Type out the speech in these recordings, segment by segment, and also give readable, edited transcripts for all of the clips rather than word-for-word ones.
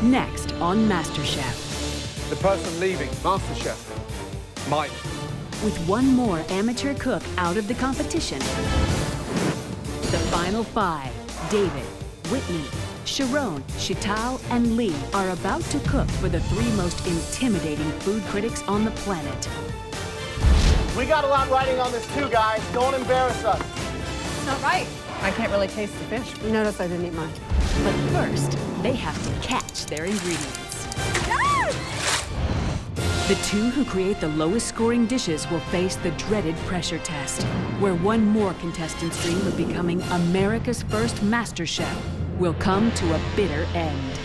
Next on MasterChef. The person leaving MasterChef might. With one more amateur cook out of the competition, the final 5, David, Whitney, Sharon, Chital, and Lee, are about to cook for the 3 most intimidating food critics on the planet. We got a lot riding on this too, guys. Don't embarrass us. It's not right. I can't really taste the fish. You notice I didn't eat mine. But first, they have to catch their ingredients. Yes! The 2 who create the lowest scoring dishes will face the dreaded pressure test, where one more contestant's dream of becoming America's first MasterChef will come to a bitter end.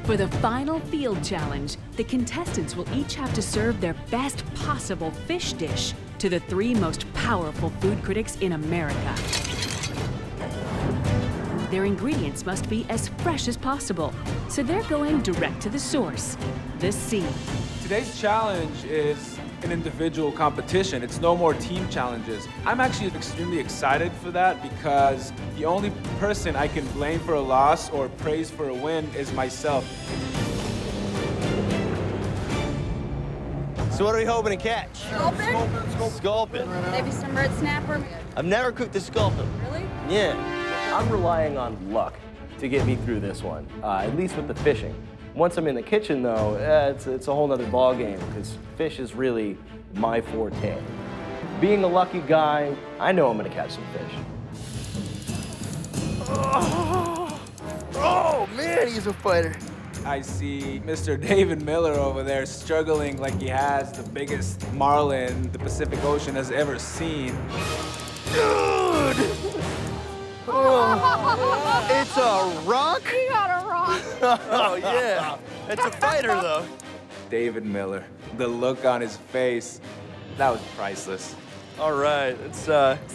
For the final field challenge, the contestants will each have to serve their best possible fish dish to the 3 most powerful food critics in America. Their ingredients must be as fresh as possible, so they're going direct to the source, the sea. Today's challenge is an individual competition. It's no more team challenges. I'm actually extremely excited for that because the only person I can blame for a loss or praise for a win is myself. So what are we hoping to catch? Sculpin? Sculpin. Maybe some red snapper? I've never cooked a sculpin. Really? Yeah. I'm relying on luck to get me through this one, at least with the fishing. Once I'm in the kitchen, though, it's a whole nother ballgame, because fish is really my forte. Being a lucky guy, I know I'm gonna catch some fish. Oh man, he's a fighter. I see Mr. David Miller over there struggling like he has the biggest marlin the Pacific Ocean has ever seen. Dude! Oh, it's a rock? You got a rock. Oh, yeah. It's a fighter, though. David Miller, the look on his face, that was priceless. All right, it's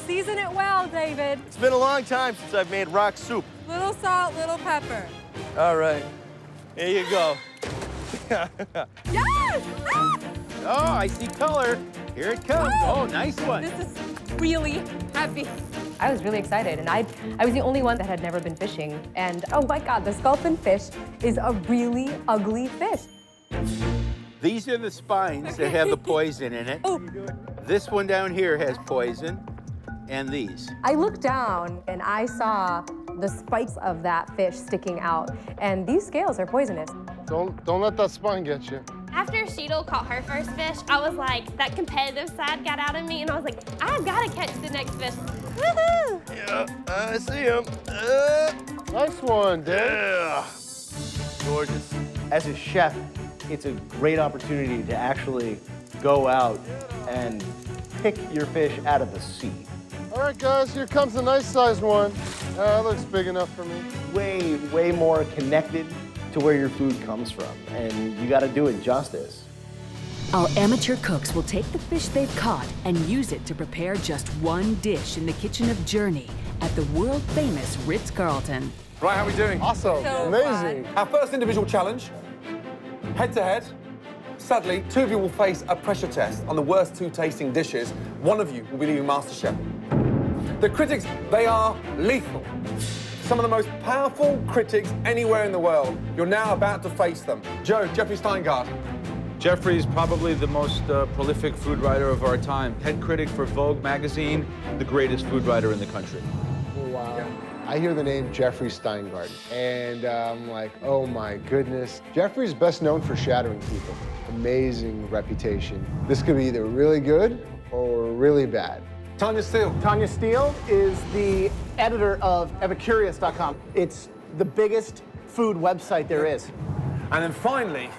Season it well, David. It's been a long time since I've made rock soup. Little salt, little pepper. All right, here you go. Yes! Oh, I see color. Here it comes. Oh, nice one. This is really heavy. I was really excited, and I was the only one that had never been fishing. And oh my God, the sculpin fish is a really ugly fish. These are the spines that have the poison in it. Oh. This one down here has poison, and these. I looked down and I saw the spikes of that fish sticking out, and these scales are poisonous. Don't let that spine get you. After Cheetle caught her first fish, I was like, that competitive side got out of me, and I was like, I've got to catch the next fish. Woohoo! Yeah, I see him. Nice one, Dave. Yeah. Gorgeous. As a chef, it's a great opportunity to actually go out and pick your fish out of the sea. All right, guys, here comes a nice-sized one. That looks big enough for me. Way more connected to where your food comes from, and you got to do it justice. Our amateur cooks will take the fish they've caught and use it to prepare just one dish in the kitchen of Journey at the world-famous Ritz-Carlton. Right, how are we doing? Awesome. So Amazing. Our first individual challenge, head-to-head. Sadly, 2 of you will face a pressure test on the worst 2 tasting dishes. 1 of you will be leaving MasterChef. The critics, they are lethal. Some of the most powerful critics anywhere in the world. You're now about to face them. Joe, Jeffrey Steingart. Jeffrey's probably the most prolific food writer of our time. Head critic for Vogue magazine, the greatest food writer in the country. Wow. Yeah. I hear the name Jeffrey Steingart, and I'm like, oh my goodness. Jeffrey's best known for shattering people. Amazing reputation. This could be either really good or really bad. Tanya Steele. Tanya Steele is the editor of Epicurious.com. It's the biggest food website there is. And then finally,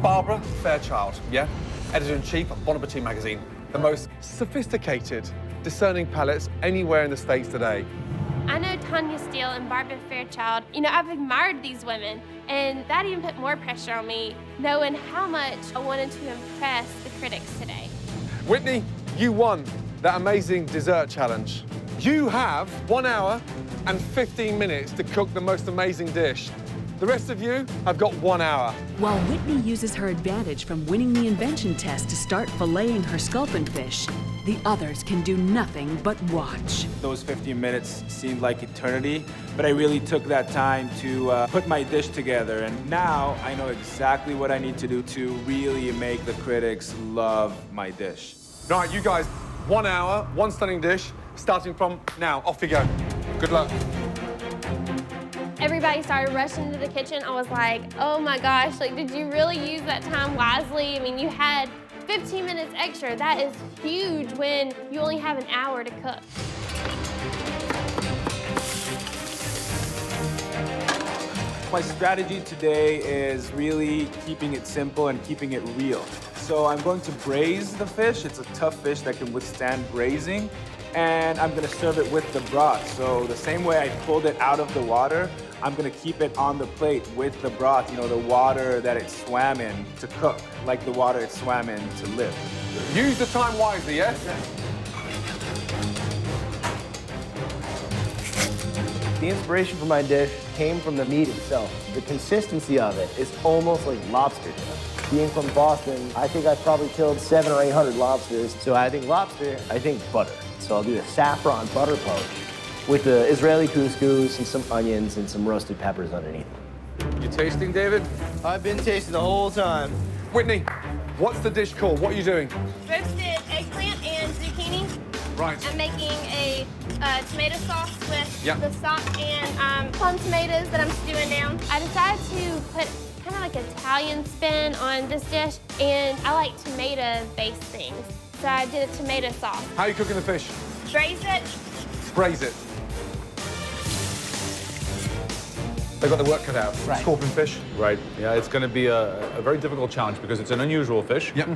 Barbara Fairchild, yeah? Editor-in-Chief of Bon Appetit magazine. The most sophisticated, discerning palates anywhere in the States today. I know Tanya Steele and Barbara Fairchild. You know, I've admired these women, and that even put more pressure on me, knowing how much I wanted to impress the critics today. Whitney, you won that amazing dessert challenge. You have 1 hour and 15 minutes to cook the most amazing dish. The rest of you have got 1 hour. While Whitney uses her advantage from winning the invention test to start filleting her sculpin fish, the others can do nothing but watch. Those 15 minutes seemed like eternity, but I really took that time to put my dish together. And now I know exactly what I need to do to really make the critics love my dish. All right, you guys, 1 hour, 1 stunning dish, starting from now. Off you go. Good luck. Everybody started rushing into the kitchen. I was like, oh my gosh, like, did you really use that time wisely? I mean, you had 15 minutes extra. That is huge when you only have an hour to cook. My strategy today is really keeping it simple and keeping it real. So I'm going to braise the fish. It's a tough fish that can withstand braising. And I'm gonna serve it with the broth. So the same way I pulled it out of the water, I'm gonna keep it on the plate with the broth, you know, the water that it swam in to cook, like the water it swam in to live. Use the time wisely, yes? The inspiration for my dish came from the meat itself. The consistency of it is almost like lobster to me. Being from Boston, I think I've probably killed 700 or 800 lobsters. So I think lobster, I think butter. So I'll do a saffron butter poach with the Israeli couscous and some onions and some roasted peppers underneath. You tasting, David? I've been tasting the whole time. Whitney, what's the dish called? What are you doing? Roasted eggplant and zucchini. Right. I'm making a tomato sauce with Yep. the stock and plum tomatoes that I'm stewing down. I decided to put kind of like an Italian spin on this dish, and I like tomato-based things. So I did a tomato sauce. How are you cooking the fish? Braise it. Braise it. They've got the work cut out. Right. Scorpion fish. Right. Yeah, it's going to be a very difficult challenge because it's an unusual fish. Yep.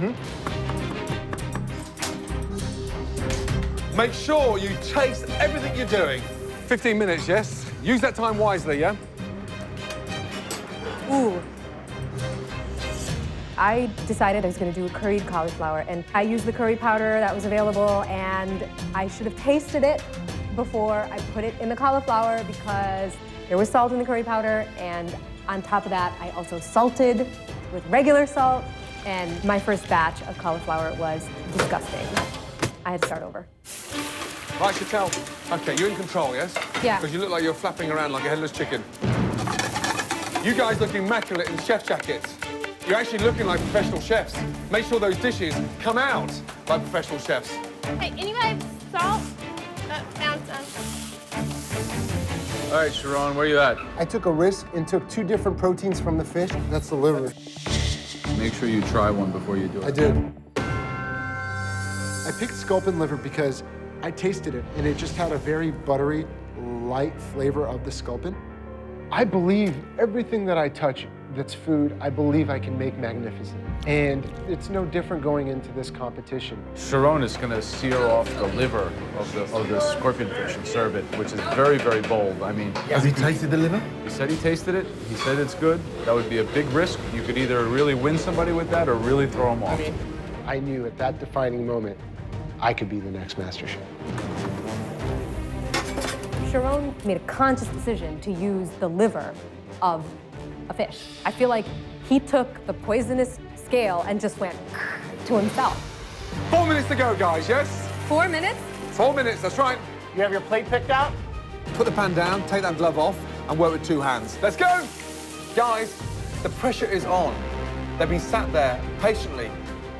Make sure you taste everything you're doing. 15 minutes, yes? Use that time wisely, yeah? Ooh. I decided I was going to do a curried cauliflower, and I used the curry powder that was available, and I should have tasted it before I put it in the cauliflower because there was salt in the curry powder, and on top of that, I also salted with regular salt, and my first batch of cauliflower was disgusting. I had to start over. Right, Chantel. Okay, you're in control, yes? Yeah. Because you look like you're flapping around like a headless chicken. You guys look immaculate in chef jackets. You're actually looking like professional chefs. Make sure those dishes come out like professional chefs. Hey, anybody have salt? Found some. All right, Sharon, where you at? I took a risk and took 2 different proteins from the fish. That's the liver. Make sure you try one before you do it. I did. I picked sculpin liver because I tasted it, and it just had a very buttery, light flavor of the sculpin. I believe everything that I touch that's food, I believe I can make magnificent. And it's no different going into this competition. Sharon is going to sear off the liver of the scorpion fish and serve it, which is very, very bold. I mean, Has he tasted the liver? he said he tasted it. He said it's good. That would be a big risk. You could either really win somebody with that or really throw them off. I knew at that defining moment, I could be the next MasterChef. Sharon made a conscious decision to use the liver of a fish. I feel like he took the poisonous scale and just went to himself. 4 minutes to go, guys, yes? 4 minutes? 4 minutes, that's right. You have your plate picked out? Put the pan down, take that glove off, and work with 2 hands. Let's go! Guys, the pressure is on. They've been sat there patiently,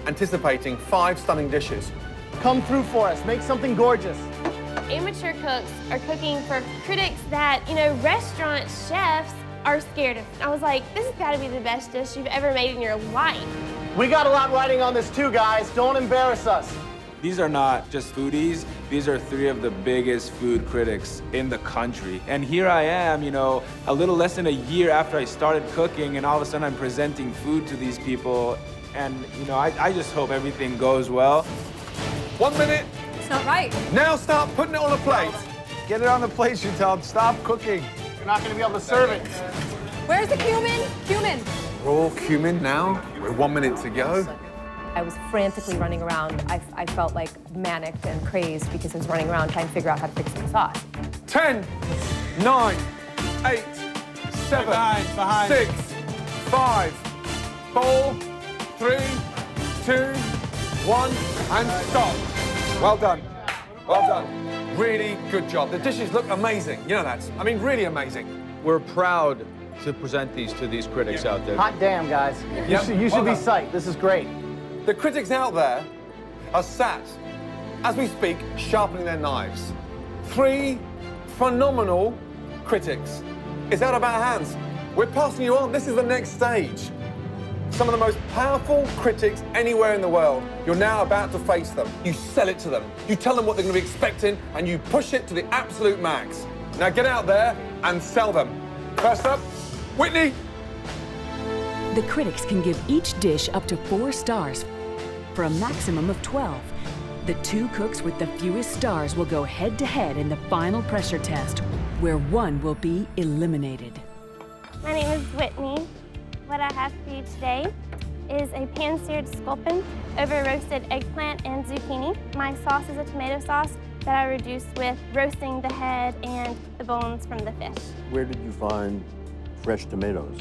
anticipating 5 stunning dishes. Come through for us. Make something gorgeous. Amateur cooks are cooking for critics that, you know, restaurant chefs are scared of. I was like, this has got to be the best dish you've ever made in your life. We got a lot riding on this too, guys. Don't embarrass us. These are not just foodies. These are 3 of the biggest food critics in the country. And here I am, you know, a little less than a year after I started cooking, and all of a sudden I'm presenting food to these people. And, you know, I just hope everything goes well. 1 minute. It's not right. Now start putting it on a plate. Get it on the plate, you tell them. Stop cooking. You're not going to be able to serve it. Where's the cumin? Cumin. Raw cumin now, with 1 minute to go. I was frantically running around. I felt like manicked and crazed because I was running around trying to figure out how to fix the sauce. 10, 9, 8, 7, Behind. 6, 5, 4, 3, 2, 1, and stop. Well done. Well done. Really good job. The dishes look amazing. You know that. I mean, really amazing. We're proud to present these to these critics out there. Hot damn, guys. You should Well be done. psyched. This is great. The critics out there are sat, as we speak, sharpening their knives. 3 phenomenal critics. It's out of our hands. We're passing you on. This is the next stage. Some of the most powerful critics anywhere in the world. You're now about to face them. You sell it to them. You tell them what they're going to be expecting, and you push it to the absolute max. Now get out there and sell them. First up, Whitney. The critics can give each dish up to 4 stars for a maximum of 12. The 2 cooks with the fewest stars will go head-to-head in the final pressure test, where one will be eliminated. My name is Whitney. What I have for you today is a pan-seared sculpin over roasted eggplant and zucchini. My sauce is a tomato sauce that I reduced with roasting the head and the bones from the fish. Where did you find fresh tomatoes?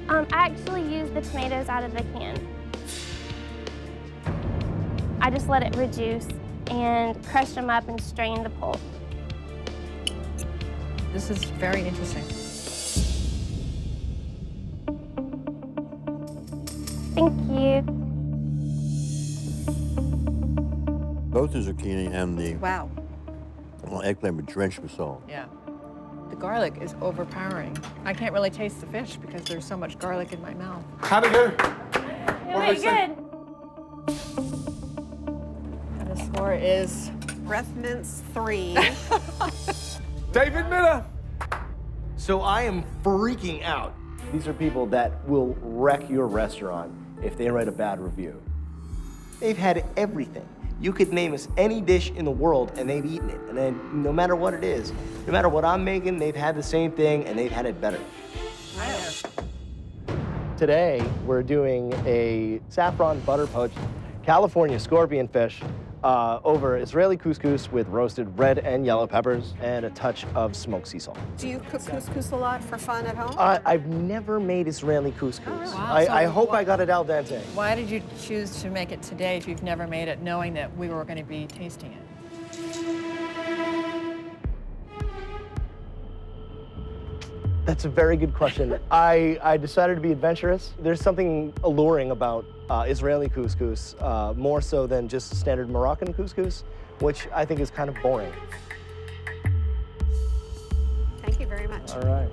I actually used the tomatoes out of the can. I just let it reduce and crushed them up and strained the pulp. This is very interesting. Thank you. Both the zucchini and the Wow. eggplant were drenched with salt. Yeah. The garlic is overpowering. I can't really taste the fish because there's so much garlic in my mouth. How'd it go? Very good. And the score is Breath mince 3. David Miller. So I am freaking out. These are people that will wreck your restaurant if they write a bad review. They've had everything. You could name us any dish in the world and they've eaten it. And then no matter what it is, no matter what I'm making, they've had the same thing and they've had it better. Today, we're doing a saffron butter poached California scorpion fish over Israeli couscous with roasted red and yellow peppers and a touch of smoked sea salt. Do you cook couscous a lot for fun at home? I've never made Israeli couscous. Wow. I hope I got it al dente. Why did you choose to make it today if you've never made it, knowing that we were going to be tasting it? That's a very good question. I decided to be adventurous. There's something alluring about Israeli couscous, more so than just standard Moroccan couscous, which I think is kind of boring. Thank you very much. All right.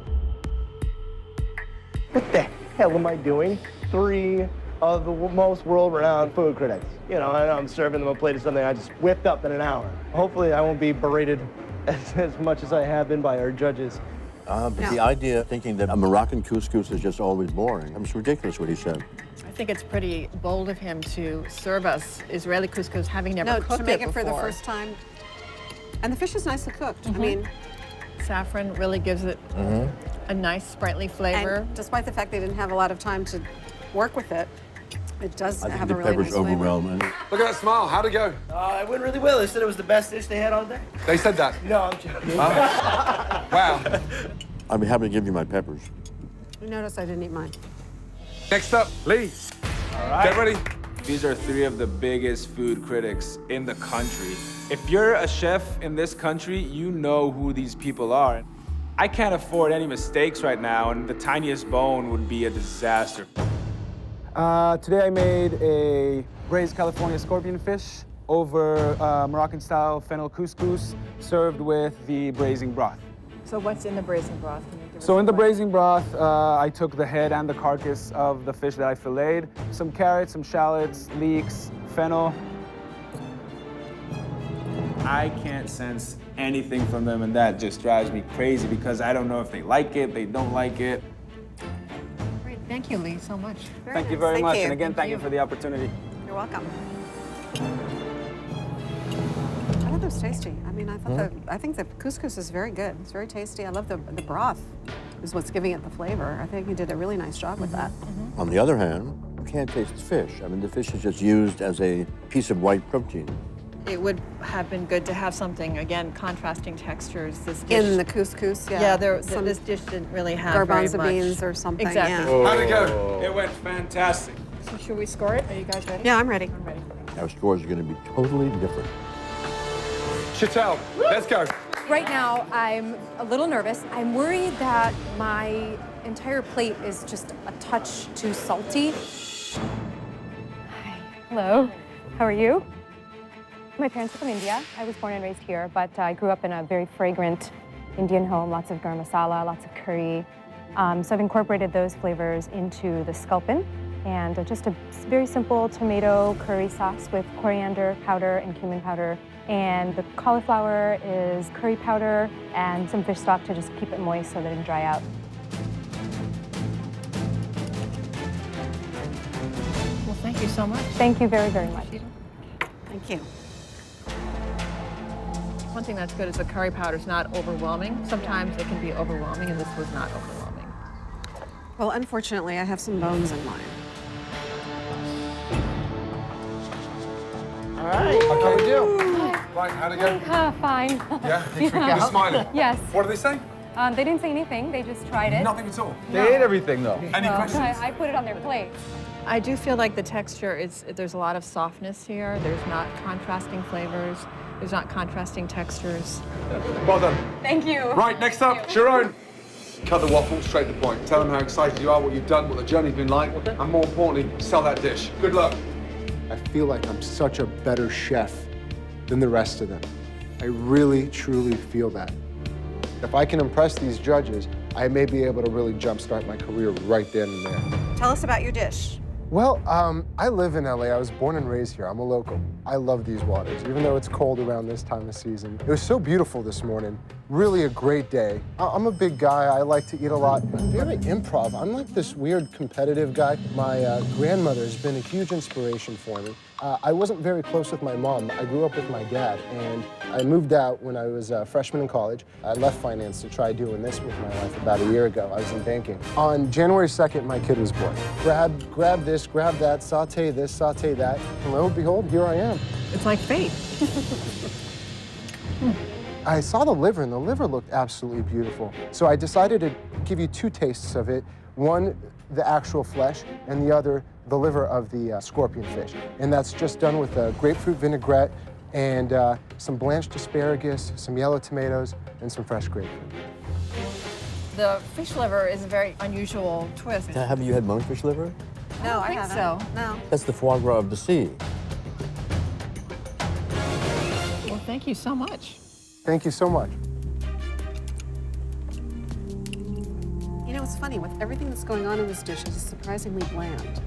What the hell am I doing? 3 of the most world-renowned food critics. You know, I'm serving them a plate of something I just whipped up in an hour. Hopefully I won't be berated as much as I have been by our judges. But the idea of thinking that a Moroccan couscous is just always boring, it's ridiculous what he said. I think it's pretty bold of him to serve us Israeli couscous, having never cooked to make it it for the before. first time. And the fish is nicely cooked. I mean, Saffron really gives it a nice, sprightly flavor. and despite the fact they didn't have a lot of time to work with it, it does I think have the a really peppers nice flavor. overwhelming. Look at that smile. How'd it go? It went really well. They said it was the best dish they had all day. They said that. No, I'm joking. Wow. I'd be happy to give you my peppers. You notice I didn't eat mine. Next up, Lee. All right. Get ready. These are 3 of the biggest food critics in the country. If you're a chef in this country, you know who these people are. I can't afford any mistakes right now, and the tiniest bone would be a disaster. Today I made a braised California scorpion fish over Moroccan-style fennel couscous served with the braising broth. So what's in the braising broth? Can you give us So in the a- braising broth, I took the head and the carcass of the fish that I filleted, some carrots, some shallots, leeks, fennel. I can't sense anything from them, and that just drives me crazy because I don't know if they like it, they don't like it. Great. Thank you, Lee, so much. Thank you very much, you. and again, thank you for the opportunity. You're welcome. I thought it was tasty. I mean, I think the couscous is very good. It's very tasty. I love the broth is what's giving it the flavor. I think you did a really nice job with that. On the other hand, you can't taste the fish. I mean, the fish is just used as a piece of white protein. It would have been good to have something, again, contrasting textures. This dish, In the couscous, yeah. yeah, Some this dish didn't really have garbanzo very much. beans or something. Exactly. Yeah. How'd it go? It went fantastic. So should we score it? Are you guys ready? Yeah, I'm ready. I'm ready. Our scores are going to be totally different. Chantel, let's go. Right now, I'm a little nervous. I'm worried that my entire plate is just a touch too salty. Hi. Hello. How are you? My parents are from India. I was born and raised here, but I grew up in a very fragrant Indian home, lots of garam masala, lots of curry. So I've incorporated those flavors into the sculpin, and just a very simple tomato curry sauce with coriander powder and cumin powder. And the cauliflower is curry powder and some fish stock to just keep it moist so that it can dry out. Well, thank you so much. Thank you very, very much. Thank you. One thing that's good is the curry powder is not overwhelming. Sometimes it can be overwhelming, and this was not overwhelming. Well, unfortunately, I have some bones in mine. All right, how we do? Right, how'd it go? Fine. Yeah? You're smiling. Yes. What did they say? They didn't say anything. They just tried it. Nothing at all. They ate everything, though. Any Well, questions? I put it on their plate. I do feel like the texture is, there's a lot of softness here. There's not contrasting flavors. There's not contrasting textures. Well done. Thank you. Right, next up, Sharon. Cut the waffle straight to the point. Tell them how excited you are, what you've done, what the journey's been like, and more importantly, sell that dish. Good luck. I feel like I'm such a better chef than the rest of them. I really, truly feel that. If I can impress these judges, I may be able to really jumpstart my career right then and there. Tell us about your dish. Well, I live in LA. I was born and raised here. I'm a local. I love these waters, even though it's cold around this time of season. It was so beautiful this morning. Really a great day. I'm a big guy. I like to eat a lot. I'm very improv. I'm like this weird competitive guy. My grandmother has been a huge inspiration for me. I wasn't very close with my mom. I grew up with my dad, and I moved out when I was a freshman in college. I left finance to try doing this with my life about a year ago. I was in banking. On January 2nd, my kid was born. Grab this, grab that, saute this, saute that, and lo and behold, here I am. It's like fate. I saw the liver, and the liver looked absolutely beautiful. So I decided to give you two tastes of it. One, the actual flesh, and the other, the liver of the scorpion fish. And that's just done with a grapefruit vinaigrette and some blanched asparagus, some yellow tomatoes, and some fresh grapefruit. The fish liver is a very unusual twist. Have you had monkfish liver? No, I think haven't. so. No. That's the foie gras of the sea. Well, thank you so much. Thank you so much. You know, it's funny, with everything that's going on in this dish, it is surprisingly bland.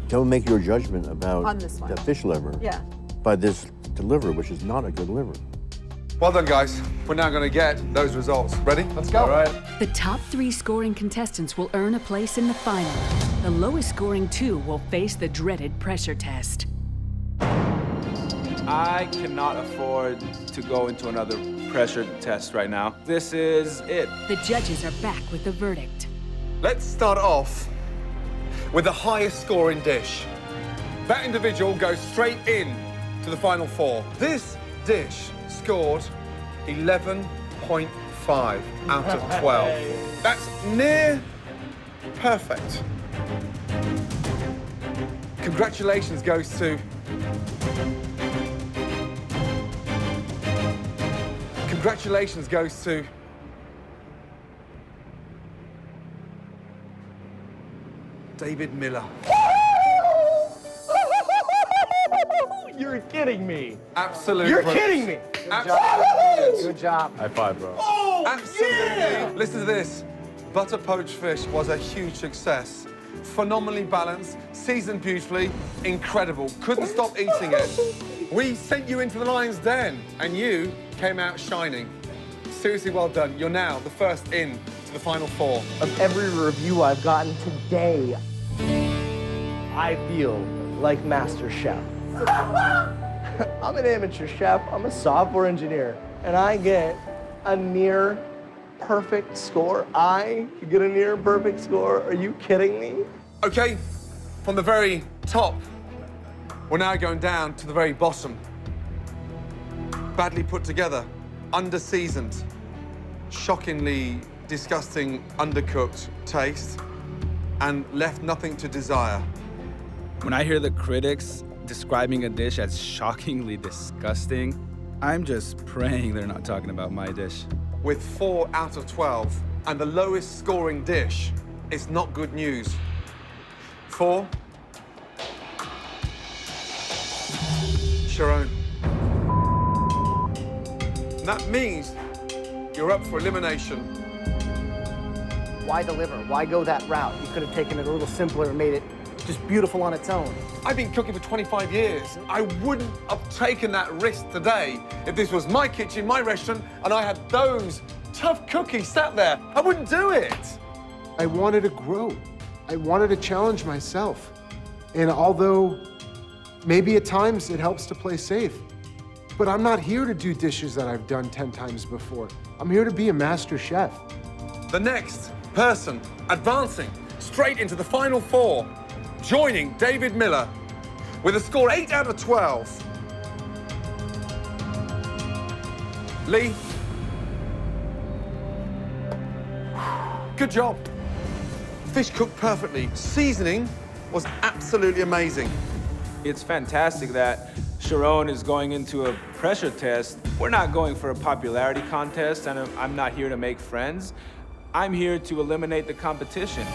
Don't make your judgment about On this one. the fish liver Yeah. by this liver, which is not a good liver. Well done, guys. We're now going to get those results. Ready? Let's go. All right. The top 3 scoring contestants will earn a place in the final. The lowest scoring 2 will face the dreaded pressure test. I cannot afford to go into another pressure test right now. This is it. The judges are back with the verdict. Let's start off with the highest scoring dish. That individual goes straight in to the final 4. This dish scored 11.5 out of 12. That's near perfect. Congratulations goes to... Congratulations goes to... David Miller. You're kidding me. Absolutely. You're kidding me. Absolutely. Good job. High five, bro. Absolutely. Yeah. Listen to this. Butter poached fish was a huge success. Phenomenally balanced, seasoned beautifully, incredible. Couldn't stop eating it. We sent you into the lion's den, and you came out shining. Seriously, well done. You're now the first in to the final 4. Of every review I've gotten today, I feel like MasterChef. I'm an amateur chef, I'm a software engineer, and I get a near perfect score. I get a near perfect score. Are you kidding me? Okay, from the very top, we're now going down to the very bottom. Badly put together, under-seasoned, shockingly disgusting, undercooked taste, and left nothing to desire. When I hear the critics describing a dish as shockingly disgusting, I'm just praying they're not talking about my dish. With 4 out of 12, and the lowest scoring dish, it's not good news. 4. Sharon. That means you're up for elimination. Why deliver? Why go that route? You could have taken it a little simpler and made it just beautiful on its own. I've been cooking for 25 years. I wouldn't have taken that risk today if this was my kitchen, my restaurant, and I had those tough cookies sat there. I wouldn't do it. I wanted to grow. I wanted to challenge myself. And although maybe at times it helps to play safe, but I'm not here to do dishes that I've done 10 times before. I'm here to be a master chef. The next person advancing straight into the final 4, joining David Miller with a score 8 out of 12. Lee. Good job. Fish cooked perfectly. Seasoning was absolutely amazing. It's fantastic that Sharon is going into a pressure test. We're not going for a popularity contest, and I'm not here to make friends. I'm here to eliminate the competition.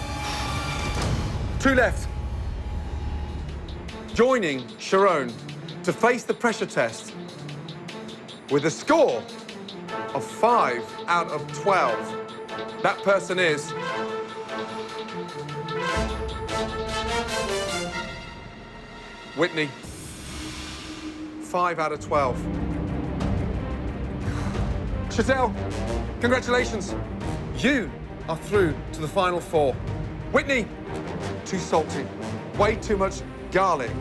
2 left. Joining Sharon to face the pressure test with a score of 5 out of 12. That person is Whitney. 5 out of 12. Chattel, congratulations. You are through to the final 4. Whitney, too salty, way too much garlic.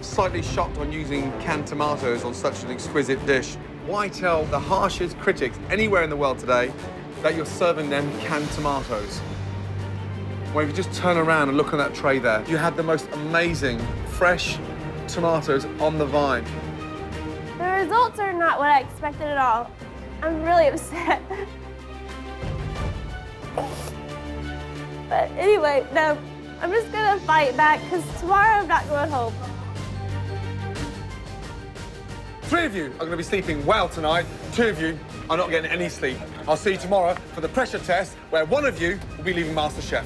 Slightly shocked on using canned tomatoes on such an exquisite dish. Why tell the harshest critics anywhere in the world today that you're serving them canned tomatoes? When if you just turn around and look on that tray there, you had the most amazing, fresh tomatoes on the vine. The results are not what I expected at all. I'm really upset. But anyway, no, I'm just gonna fight back because tomorrow I'm not going home. 3 of you are going to be sleeping well tonight. 2 of you are not getting any sleep. I'll see you tomorrow for the pressure test, where 1 of you will be leaving MasterChef.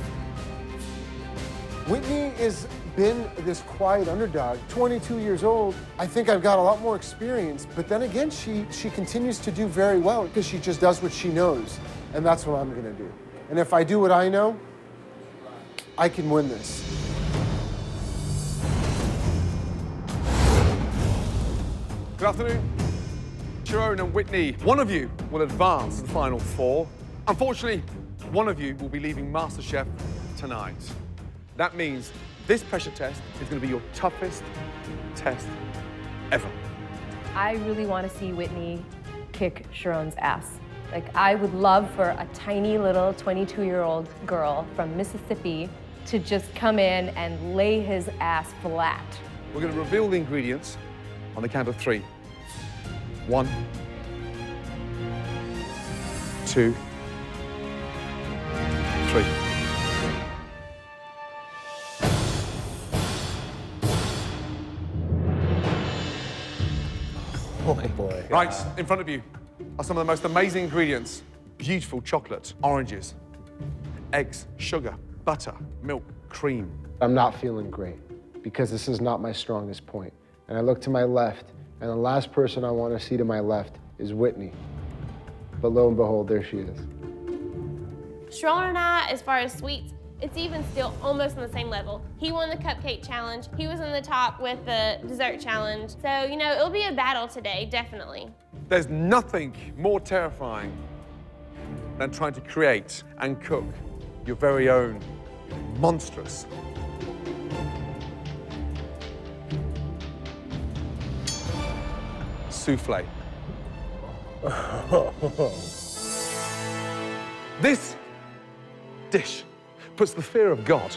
Whitney has been this quiet underdog, 22 years old. I think I've got a lot more experience, but then again, she continues to do very well because she just does what she knows, and that's what I'm gonna do. And if I do what I know, I can win this. Good afternoon. Sharon and Whitney, 1 of you will advance to the final 4. Unfortunately, 1 of you will be leaving MasterChef tonight. That means this pressure test is going to be your toughest test ever. I really want to see Whitney kick Sharon's ass. Like, I would love for a tiny little 22-year-old girl from Mississippi to just come in and lay his ass flat. We're going to reveal the ingredients on the count of 3. 1, 2, 3. Oh boy. Right, in front of you are some of the most amazing ingredients. Beautiful chocolate, oranges, eggs, sugar, butter, milk, cream. I'm not feeling great because this is not my strongest point. And I look to my left, and the last person I want to see to my left is Whitney. But lo and behold, there she is. Sharon and I, as far as sweets, it's even still almost on the same level. He won the cupcake challenge. He was in the top with the dessert challenge. So, you know, it'll be a battle today, definitely. There's nothing more terrifying than trying to create and cook your very own monstrous souffle. This dish puts the fear of God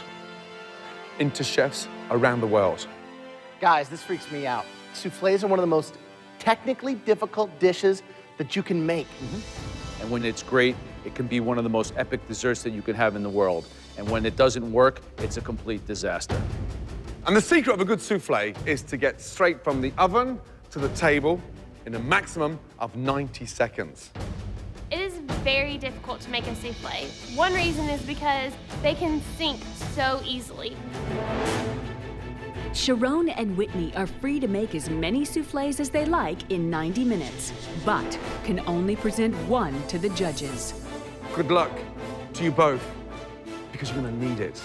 into chefs around the world. Guys, this freaks me out. Soufflés are one of the most technically difficult dishes that you can make. And when it's great, it can be one of the most epic desserts that you can have in the world. And when it doesn't work, it's a complete disaster. And the secret of a good souffle is to get straight from the oven to the table in a maximum of 90 seconds. It is very difficult to make a souffle. One reason is because they can sink so easily. Sharon and Whitney are free to make as many souffles as they like in 90 minutes, but can only present one to the judges. Good luck to you both, because you're gonna need it.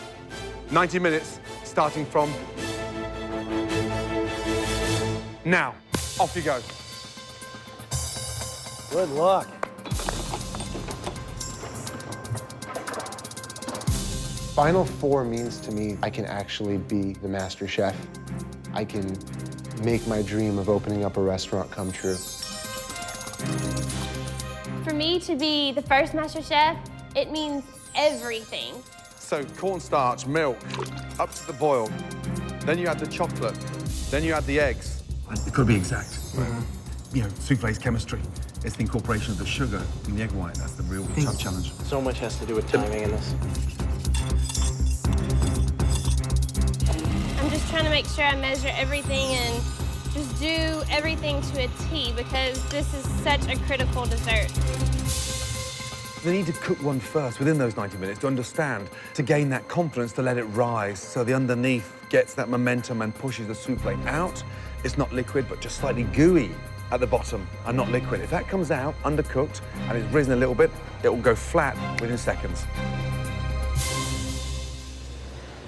90 minutes, starting from now. Off you go. Good luck. Final four means to me I can actually be the master chef. I can make my dream of opening up a restaurant come true. For me to be the first master chef, it means everything. So cornstarch, milk, up to the boil. Then you add the chocolate. Then you add the eggs. It could be exact. You know, souffle's chemistry. It's the incorporation of the sugar in the egg white. That's the real tough challenge. So much has to do with timing in this. I'm just trying to make sure I measure everything and just do everything to a T because this is such a critical dessert. They need to cook one first within those 90 minutes to understand, to gain that confidence to let it rise so the underneath gets that momentum and pushes the souffle out. It's not liquid, but just slightly gooey at the bottom and not liquid. If that comes out undercooked and it's risen a little bit, it will go flat within seconds.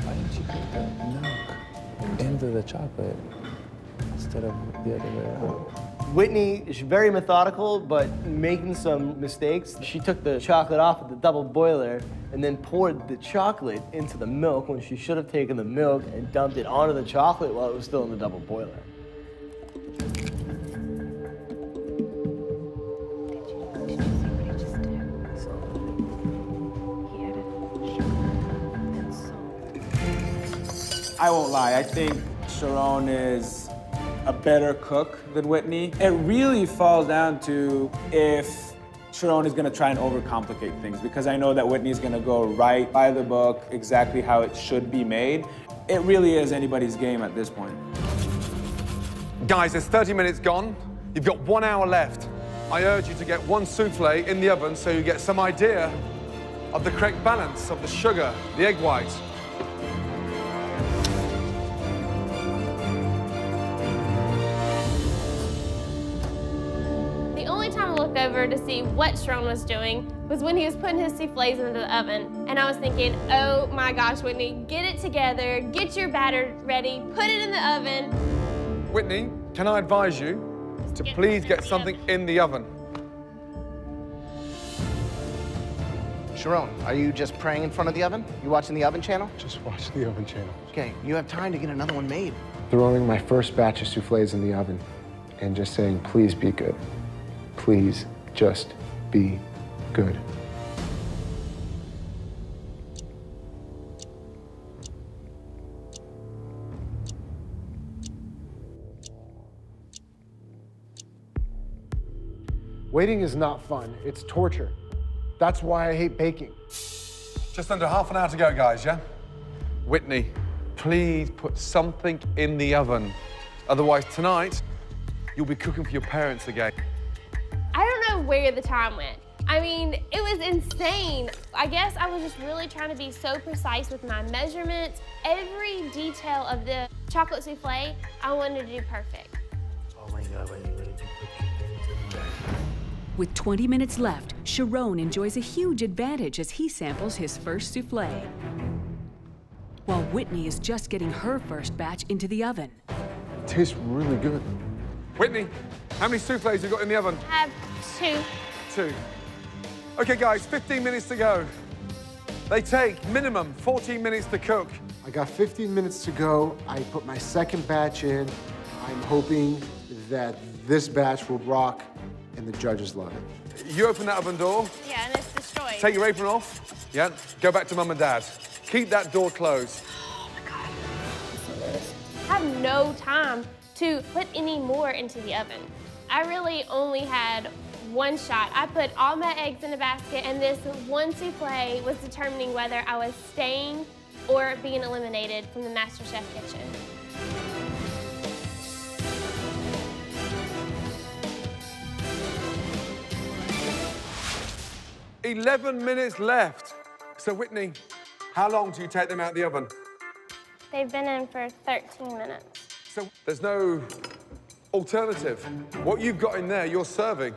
Why didn't you put the milk into the chocolate instead of the other way around? Whitney is very methodical, but making some mistakes. She took the chocolate off of the double boiler and then poured the chocolate into the milk when she should have taken the milk and dumped it onto the chocolate while it was still in the double boiler. I won't lie, I think Sharon is a better cook than Whitney. It really falls down to if Sharon is gonna try and overcomplicate things, because I know that Whitney's gonna go right by the book, exactly how it should be made. It really is anybody's game at this point. Guys, there's 30 minutes gone. You've got 1 hour left. I urge you to get one souffle in the oven so you get some idea of the correct balance of the sugar, the egg white. The only time I looked over to see what Sharon was doing was when he was putting his souffles into the oven. And I was thinking, oh my gosh, Whitney, get it together, get your batter ready, put it in the oven. Whitney, can I advise you to please get something in the oven? Sharon, are you just praying in front of the oven? You watching the oven channel? Just watch the oven channel. Okay, you have time to get another one made. Throwing my first batch of souffles in the oven and just saying, please be good. Please just be good. Waiting is not fun, it's torture. That's why I hate baking. Just under half an hour to go, guys, yeah? Whitney, please put something in the oven. Otherwise, tonight, you'll be cooking for your parents again. I don't know where the time went. I mean, it was insane. I guess I was just really trying to be so precise with my measurements. Every detail of the chocolate souffle, I wanted to do perfect. Oh my God, Whitney, what did you put? With 20 minutes left, Sharon enjoys a huge advantage as he samples his first souffle, while Whitney is just getting her first batch into the oven. It tastes really good. Whitney, how many souffles you got in the oven? I have two. 2. Okay, guys, 15 minutes to go. They take minimum 14 minutes to cook. I got 15 minutes to go. I put my second batch in. I'm hoping that this batch will rock and the judges love it. You open that oven door. Yeah, and it's destroyed. Take your apron off. Yeah, go back to Mum and Dad. Keep that door closed. Oh my God. I have no time to put any more into the oven. I really only had one shot. I put all my eggs in a basket, and this one souffle was determining whether I was staying or being eliminated from the MasterChef kitchen. "11 minutes left." So Whitney, how long do you take them out of the oven? They've been in for 13 minutes. So there's no alternative. What you've got in there, you're serving.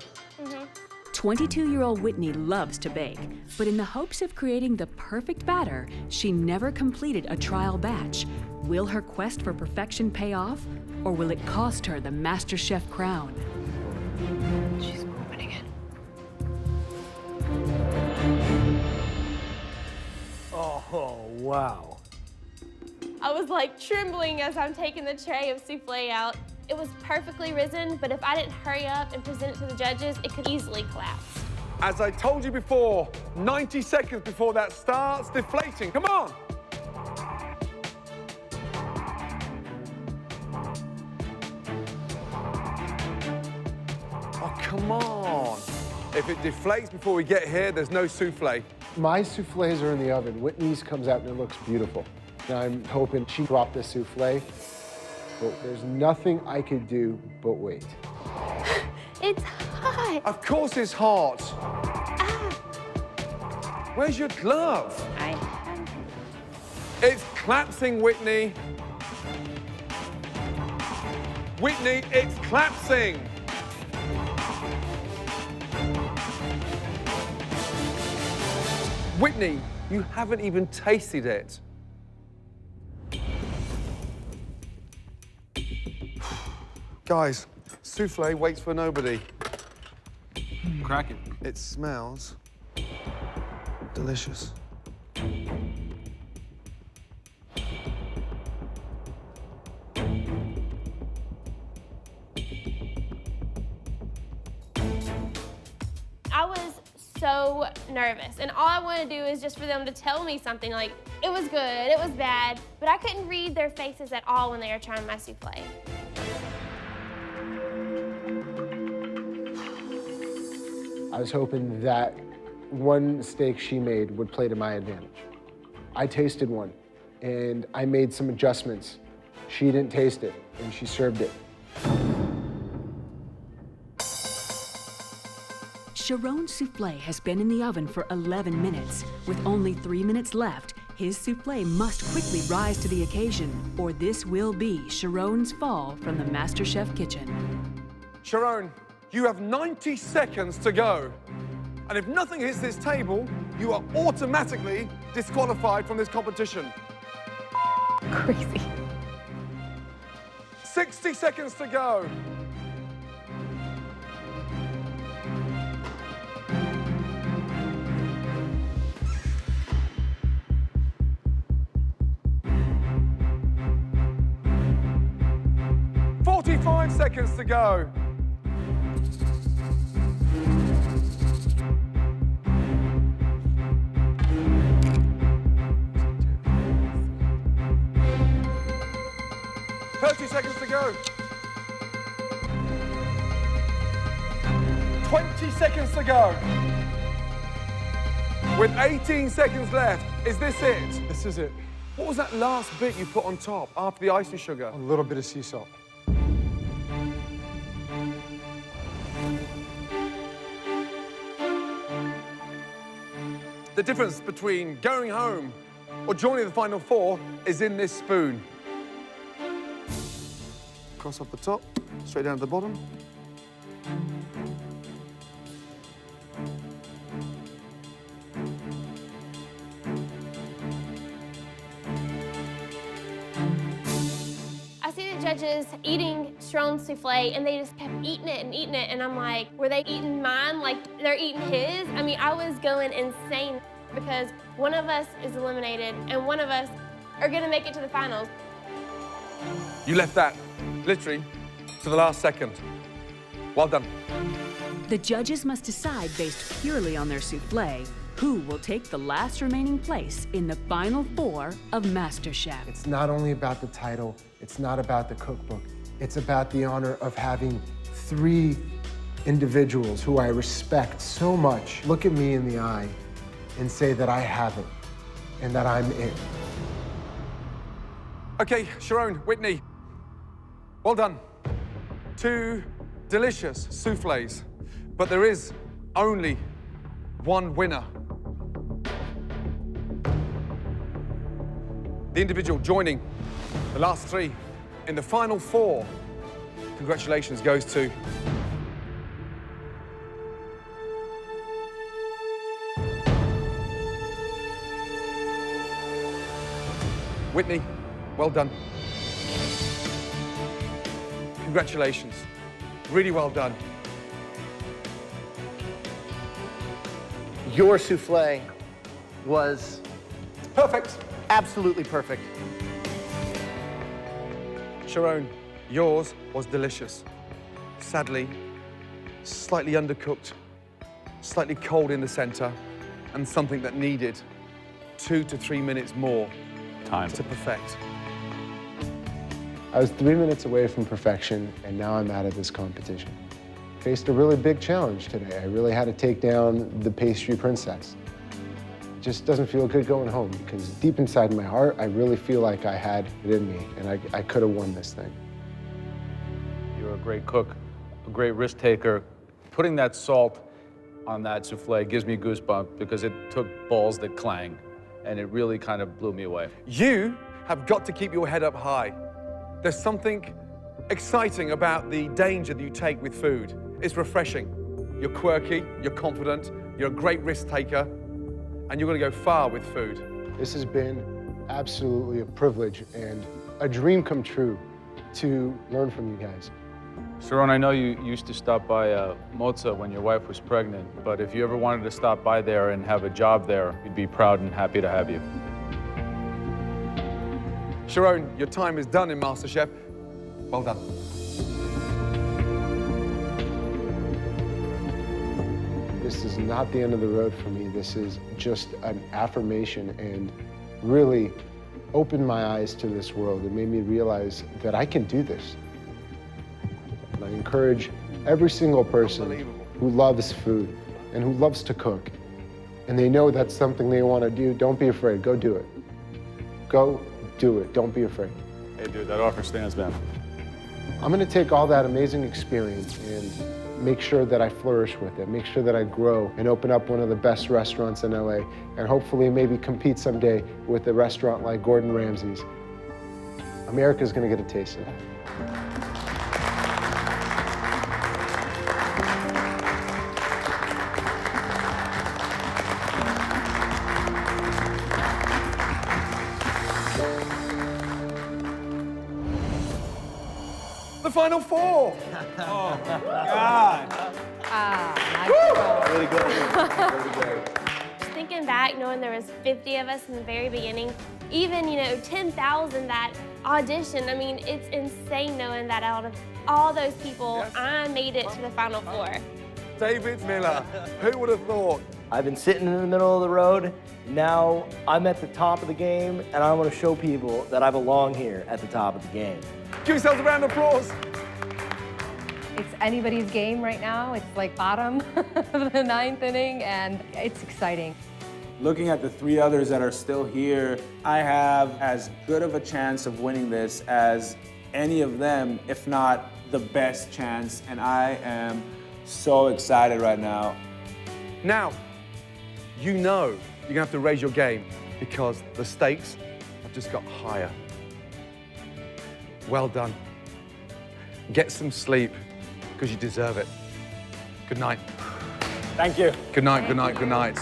22-year-old Whitney loves to bake, but in the hopes of creating the perfect batter, she never completed a trial batch. Will her quest for perfection pay off, or will it cost her the MasterChef crown? She's opening it. Oh, wow. I was like trembling as I'm taking the tray of souffle out. It was perfectly risen, but if I didn't hurry up and present it to the judges, it could easily collapse. As I told you before, 90 seconds before that starts deflating. Come on. Oh, come on. If it deflates before we get here, there's no souffle. My souffles are in the oven. Whitney's comes out and it looks beautiful. And I'm hoping she dropped the souffle, but there's nothing I could do but wait. It's hot. Of course it's hot. Where's your glove? I have. It's collapsing, Whitney. Whitney, it's collapsing. Whitney, you haven't even tasted it. Guys, souffle waits for nobody. Crack it. It smells delicious. I was so nervous, and all I wanted to do is just for them to tell me something like, it was good, it was bad, but I couldn't read their faces at all when they were trying my souffle. I was hoping that one mistake she made would play to my advantage. I tasted one, and I made some adjustments. She didn't taste it, and she served it. Sharon's souffle has been in the oven for 11 minutes. With only 3 minutes left, his souffle must quickly rise to the occasion, or this will be Sharon's fall from the MasterChef kitchen. Sharon, you have 90 seconds to go. And if nothing hits this table, you are automatically disqualified from this competition. Crazy. 60 seconds to go. "45 seconds to go. Seconds to go. 20 seconds to go. With 18 seconds left, is this it? This is it. What was that last bit you put on top after the icing sugar? A little bit of sea salt. The difference between going home or joining the final four is in this spoon. Cross off the top, straight down to the bottom. I see the judges eating Sharon's souffle, and they just kept eating it, and I'm like, were they eating mine like they're eating his? I mean, I was going insane because one of us is eliminated, and one of us are gonna make it to the finals. You left that, literally, to the last second. Well done. The judges must decide based purely on their souffle who will take the last remaining place in the final 4 of MasterChef. It's not only about the title, it's not about the cookbook, it's about the honor of having 3 individuals who I respect so much look at me in the eye and say that I have it and that I'm it. Okay, Sharon, Whitney, well done. 2 delicious soufflés, but there is only one winner. The individual joining the last 3 in the final 4, congratulations, goes to Whitney. Well done. Congratulations. Really well done. Your souffle was perfect. Absolutely perfect. Sharon, yours was delicious. Sadly, slightly undercooked, slightly cold in the center, and something that needed 2 to 3 minutes more to perfect. I was 3 minutes away from perfection, and now I'm out of this competition. Faced a really big challenge today. I really had to take down the pastry princess. It just doesn't feel good going home, because deep inside my heart, I really feel like I had it in me, and I could have won this thing. You're a great cook, a great risk taker. Putting that salt on that souffle gives me goosebumps because it took balls that clang, and it really kind of blew me away. You have got to keep your head up high. There's something exciting about the danger that you take with food. It's refreshing. You're quirky, you're confident, you're a great risk taker, and you're going to go far with food. This has been absolutely a privilege and a dream come true to learn from you guys. Sharon, I know you used to stop by Moza when your wife was pregnant, but if you ever wanted to stop by there and have a job there, we'd be proud and happy to have you. Sharon, your time is done in MasterChef. Well done. This is not the end of the road for me. This is just an affirmation and really opened my eyes to this world. It made me realize that I can do this. And I encourage every single person who loves food and who loves to cook, and they know that's something they want to do, don't be afraid. Go do it. Go do it. Don't be afraid. Hey, dude, that offer stands, man. I'm going to take all that amazing experience and make sure that I flourish with it, make sure that I grow and open up one of the best restaurants in LA, and hopefully maybe compete someday with a restaurant like Gordon Ramsay's. America's going to get a taste of that. The final 4. Oh, God. Really good. Really good. Just thinking back, knowing there was 50 of us in the very beginning, even, 10,000 that auditioned, I mean, it's insane knowing that out of all those people, I made it to the final 4. David Miller, who would have thought? I've been sitting in the middle of the road. Now I'm at the top of the game, and I want to show people that I belong here at the top of the game. Give yourselves a round of applause. It's anybody's game right now. It's like bottom of the 9th inning, and it's exciting. Looking at the 3 others that are still here, I have as good of a chance of winning this as any of them, if not the best chance, and I am so excited right now. Now, you know you're going to have to raise your game because the stakes have just got higher. Well done. Get some sleep because you deserve it. Good night. Thank you. Good night, good night, good night.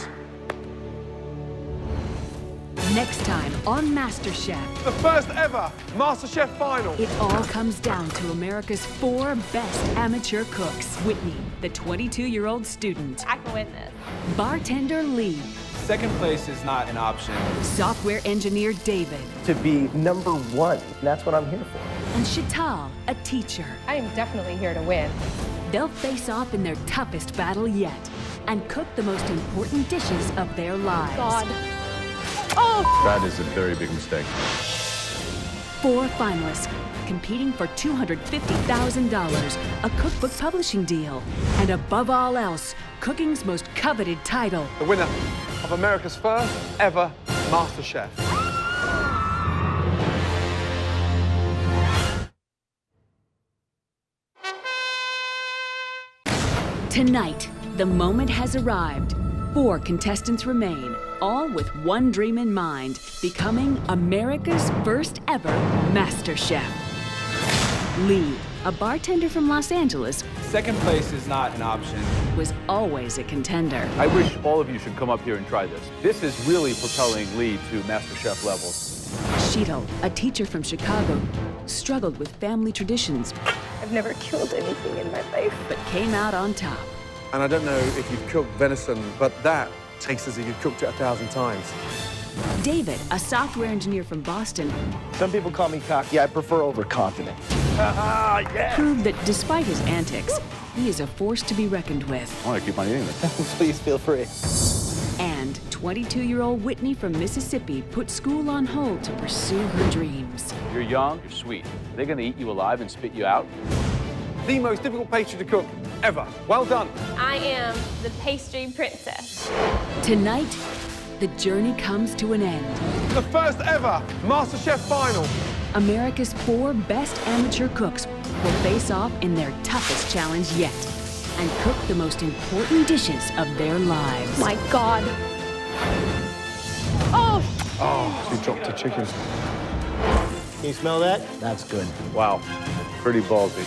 Next time on MasterChef. The first ever MasterChef final. It all comes down to America's 4 best amateur cooks. Whitney, the 22-year-old student. I can win this. Bartender Lee. Second place is not an option. Software engineer David. To be #1, that's what I'm here for. And Chital, a teacher. I am definitely here to win. They'll face off in their toughest battle yet. and cook the most important dishes of their lives. God. Oh! That is a very big mistake. 4 finalists competing for $250,000, a cookbook publishing deal, and above all else, cooking's most coveted title. The winner of America's first ever MasterChef. Tonight, the moment has arrived. 4 contestants remain, all with one dream in mind, becoming America's first ever MasterChef. Lee, a bartender from Los Angeles, Second place is not an option. was always a contender. I wish all of you should come up here and try this. This is really propelling Lee to MasterChef levels. Sheetal, a teacher from Chicago, struggled with family traditions, I've never killed anything in my life. but came out on top. And I don't know if you've cooked venison, but that tastes as if you've cooked it 1,000 times. David, a software engineer from Boston, Some people call me cocky. I prefer overconfident. proved that despite his antics, he is a force to be reckoned with. I want to keep on eating this. Please feel free. And 22-year-old Whitney from Mississippi put school on hold to pursue her dreams. You're young, you're sweet. They're going to eat you alive and spit you out. The most difficult pastry to cook ever. Well done. I am the pastry princess. Tonight, the journey comes to an end. The first ever MasterChef final. America's 4 best amateur cooks will face off in their toughest challenge yet and cook the most important dishes of their lives. My God. Oh! Oh, she dropped a chicken. Can you smell that? That's good. Wow, pretty ballsy.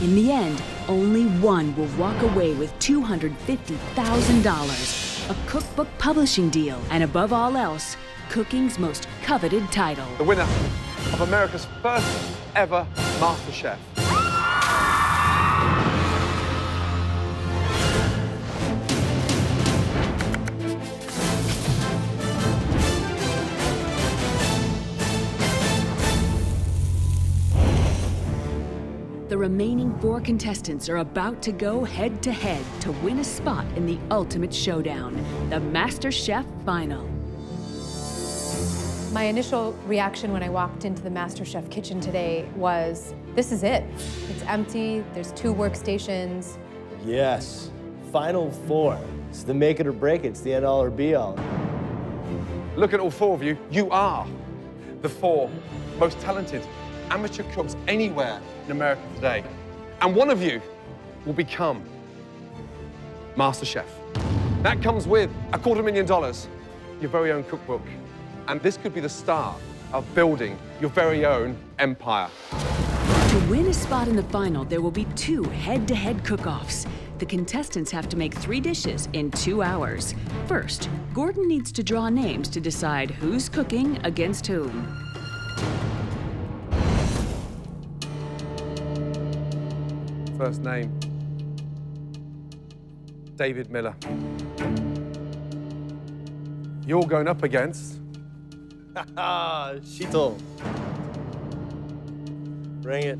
In the end, only one will walk away with $250,000, a cookbook publishing deal, and above all else, cooking's most coveted title. The winner of America's first ever MasterChef. The remaining 4 contestants are about to go head-to-head to win a spot in the ultimate showdown, the MasterChef Final. My initial reaction when I walked into the MasterChef kitchen today was, this is it. It's empty, there's 2 workstations. Yes. Final 4. It's the make it or break it. It's the end all or be all. Look at all 4 of you. You are the 4 most talented amateur cooks anywhere in America today. And one of you will become MasterChef. That comes with $250,000, your very own cookbook. And this could be the start of building your very own empire. To win a spot in the final, there will be 2 head-to-head cook-offs. The contestants have to make 3 dishes in 2 hours. First, Gordon needs to draw names to decide who's cooking against whom. First name, David Miller. You're going up against... Sheetal. Bring it.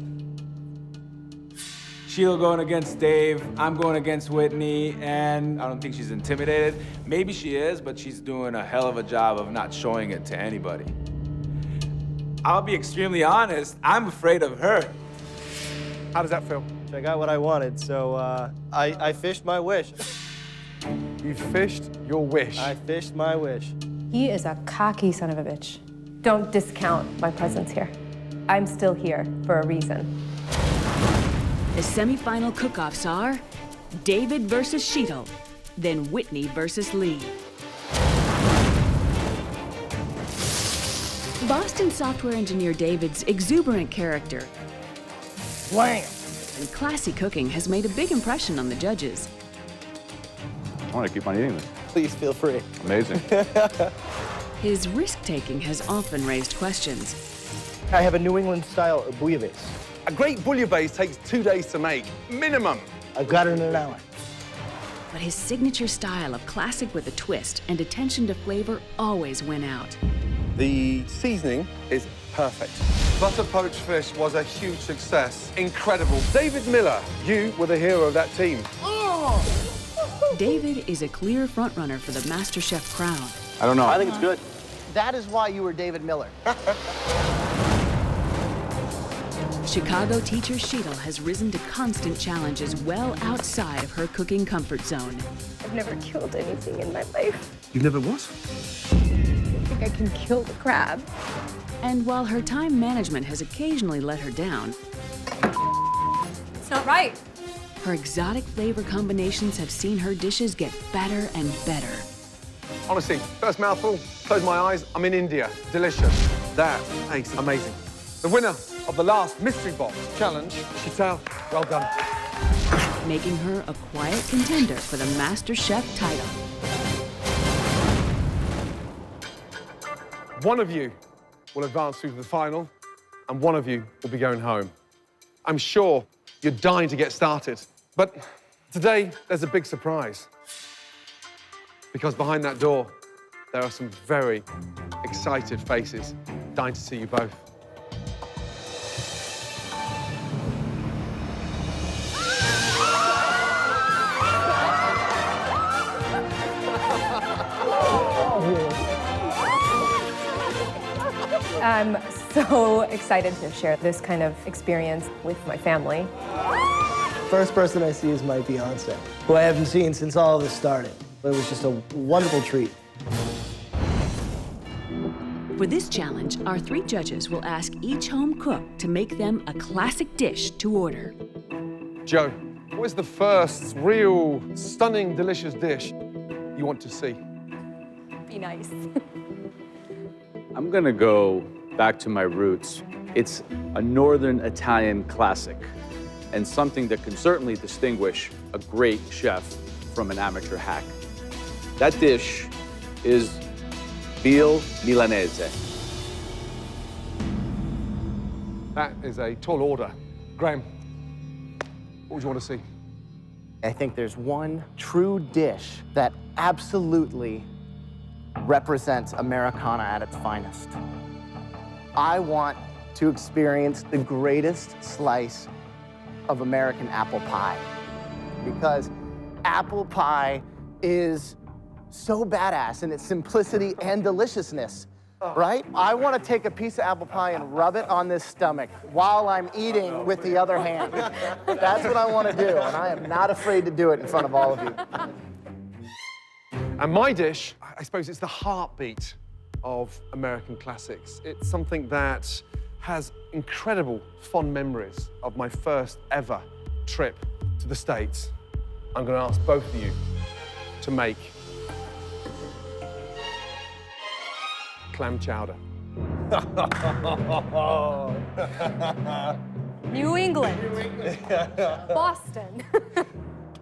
Sheila going against Dave, I'm going against Whitney, and I don't think she's intimidated. Maybe she is, but she's doing a hell of a job of not showing it to anybody. I'll be extremely honest, I'm afraid of her. How does that feel? I got what I wanted, so I fished my wish. You fished your wish. I fished my wish. He is a cocky son of a bitch. Don't discount my presence here. I'm still here for a reason. The semifinal cook-offs are David versus Sheetal, then Whitney versus Lee. Boston software engineer David's exuberant character Wham! and classy cooking has made a big impression on the judges. I want to keep on eating this. Please feel free. Amazing. His risk-taking has often raised questions. I have a New England style bouillabaisse. A great bouillabaisse takes 2 days to make, minimum. I've got it in an hour. But his signature style of classic with a twist and attention to flavor always win out. The seasoning is perfect. Butter poached fish was a huge success. Incredible. David Miller, you were the hero of that team. Oh! David is a clear frontrunner for the MasterChef crown. I don't know. I think it's good. That is why you were David Miller. Chicago teacher Sheetal has risen to constant challenges well outside of her cooking comfort zone. I've never killed anything in my life. You've never what? I think I can kill the crab. And while her time management has occasionally let her down, It's not right. her exotic flavor combinations have seen her dishes get better and better. Honestly, first mouthful, close my eyes, I'm in India. Delicious. That tastes amazing. The winner of the last Mystery Box Challenge, Chowder. Well done. Making her a quiet contender for the MasterChef title. One of you will advance through to the final, and one of you will be going home. I'm sure you're dying to get started, but today there's a big surprise. Because behind that door, there are some very excited faces dying to see you both. I'm so excited to share this kind of experience with my family. First person I see is my fiance, who I haven't seen since all of this started. But it was just a wonderful treat. For this challenge, our 3 judges will ask each home cook to make them a classic dish to order. Joe, what is the first real, stunning, delicious dish you want to see? Be nice. I'm gonna go back to my roots. It's a Northern Italian classic and something that can certainly distinguish a great chef from an amateur hack. That dish is Veal Milanese. That is a tall order. Graham, what would you want to see? I think there's one true dish that absolutely represents Americana at its finest. I want to experience the greatest slice of American apple pie, because apple pie is so badass in its simplicity and deliciousness, right? I want to take a piece of apple pie and rub it on this stomach while I'm eating with the other hand. That's what I want to do, and I am not afraid to do it in front of all of you. And my dish, I suppose it's the heartbeat of American classics. It's something that has incredible fond memories of my first ever trip to the States. I'm going to ask both of you to make clam chowder. New England. Boston.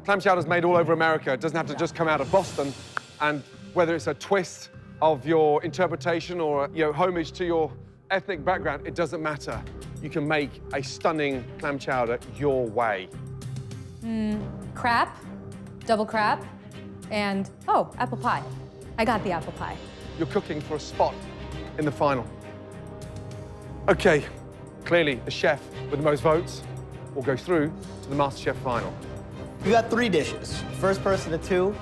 Clam chowder's made all over America. It doesn't have to just come out of Boston. And whether it's a twist of your interpretation or homage to your ethnic background, it doesn't matter. You can make a stunning clam chowder your way. Crab, double crab, and, oh, apple pie. I got the apple pie. You're cooking for a spot in the final. Okay, clearly the chef with the most votes will go through to the MasterChef final. You got 3 dishes. First person to 2,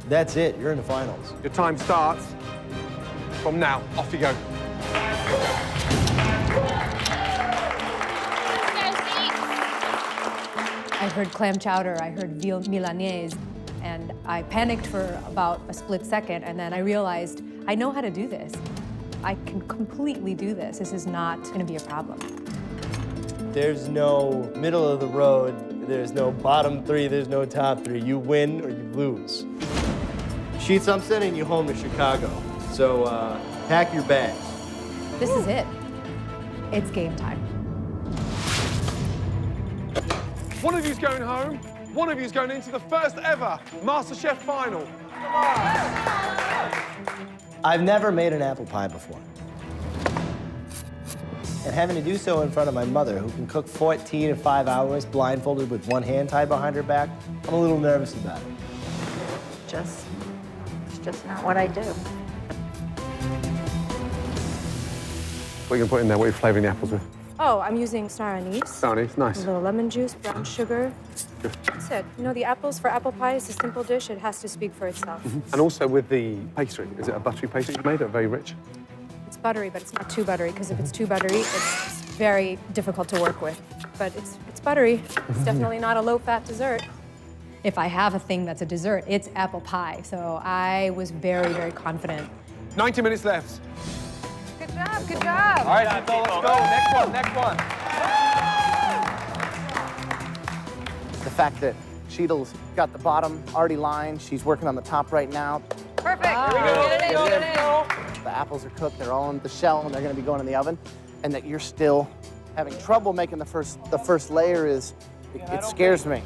that's it. You're in the finals. Your time starts from now. Off you go. I heard clam chowder, I heard veal Milanese, and I panicked for about a split second, and then I realized I know how to do this. I can completely do this. This is not going to be a problem. There's no middle of the road. There's no bottom 3. There's no top 3. You win or you lose. Sheets, I'm sending you home to Chicago. So pack your bags. This is it. It's game time. One of you's going home. One of you's going into the first ever MasterChef final. I've never made an apple pie before. And having to do so in front of my mother, who can cook 14 in 5 hours, blindfolded with one hand tied behind her back, I'm a little nervous about it. It's just not what I do. What are you going to put in there? What are you flavouring the apples with? Oh, I'm using star anise. Star anise, nice. A little lemon juice, brown sugar, that's it. You know, the apples for apple pie is a simple dish. It has to speak for itself. And also with the pastry, is it a buttery pastry you made or very rich? It's buttery, but it's not too buttery, because if it's too buttery, it's very difficult to work with. But it's buttery. It's definitely not a low-fat dessert. If I have a thing that's a dessert, it's apple pie. So I was very, very confident. 90 minutes left. Good job, good job. All right, Souffl, let's go. Next one, next one. The fact that Cheadle's got the bottom already lined, she's working on the top right now. Perfect. Here we go. Get it in, get it in. The apples are cooked, they're all in the shell, and they're gonna be going in the oven. And that you're still having trouble making the first layer is, it scares me.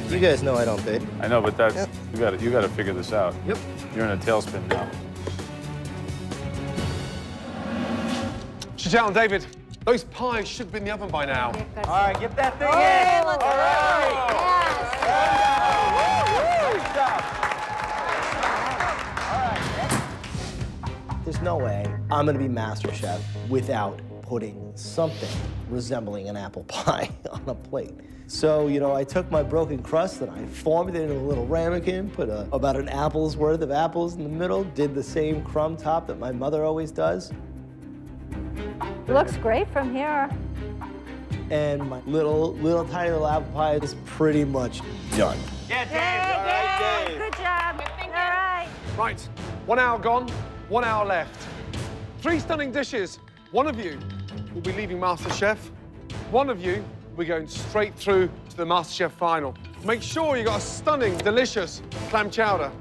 You guys know I don't bake. I know, but that's, you gotta figure this out. Yep. You're in a tailspin now. Chantal and David, those pies should be in the oven by now. All right, get that thing in. Let's All right. There's no way I'm gonna be MasterChef without putting something resembling an apple pie on a plate. So, you know, I took my broken crust and I formed it into a little ramekin, put about an apple's worth of apples in the middle, did the same crumb top that my mother always does. Looks great from here. And my little tiny little apple pie is pretty much done. Yeah, Dave. All right, Dave. Good job. All right. Right, 1 hour gone, 1 hour left. 3 stunning dishes. One of you will be leaving MasterChef. One of you will be going straight through to the MasterChef final. Make sure you got a stunning, delicious clam chowder.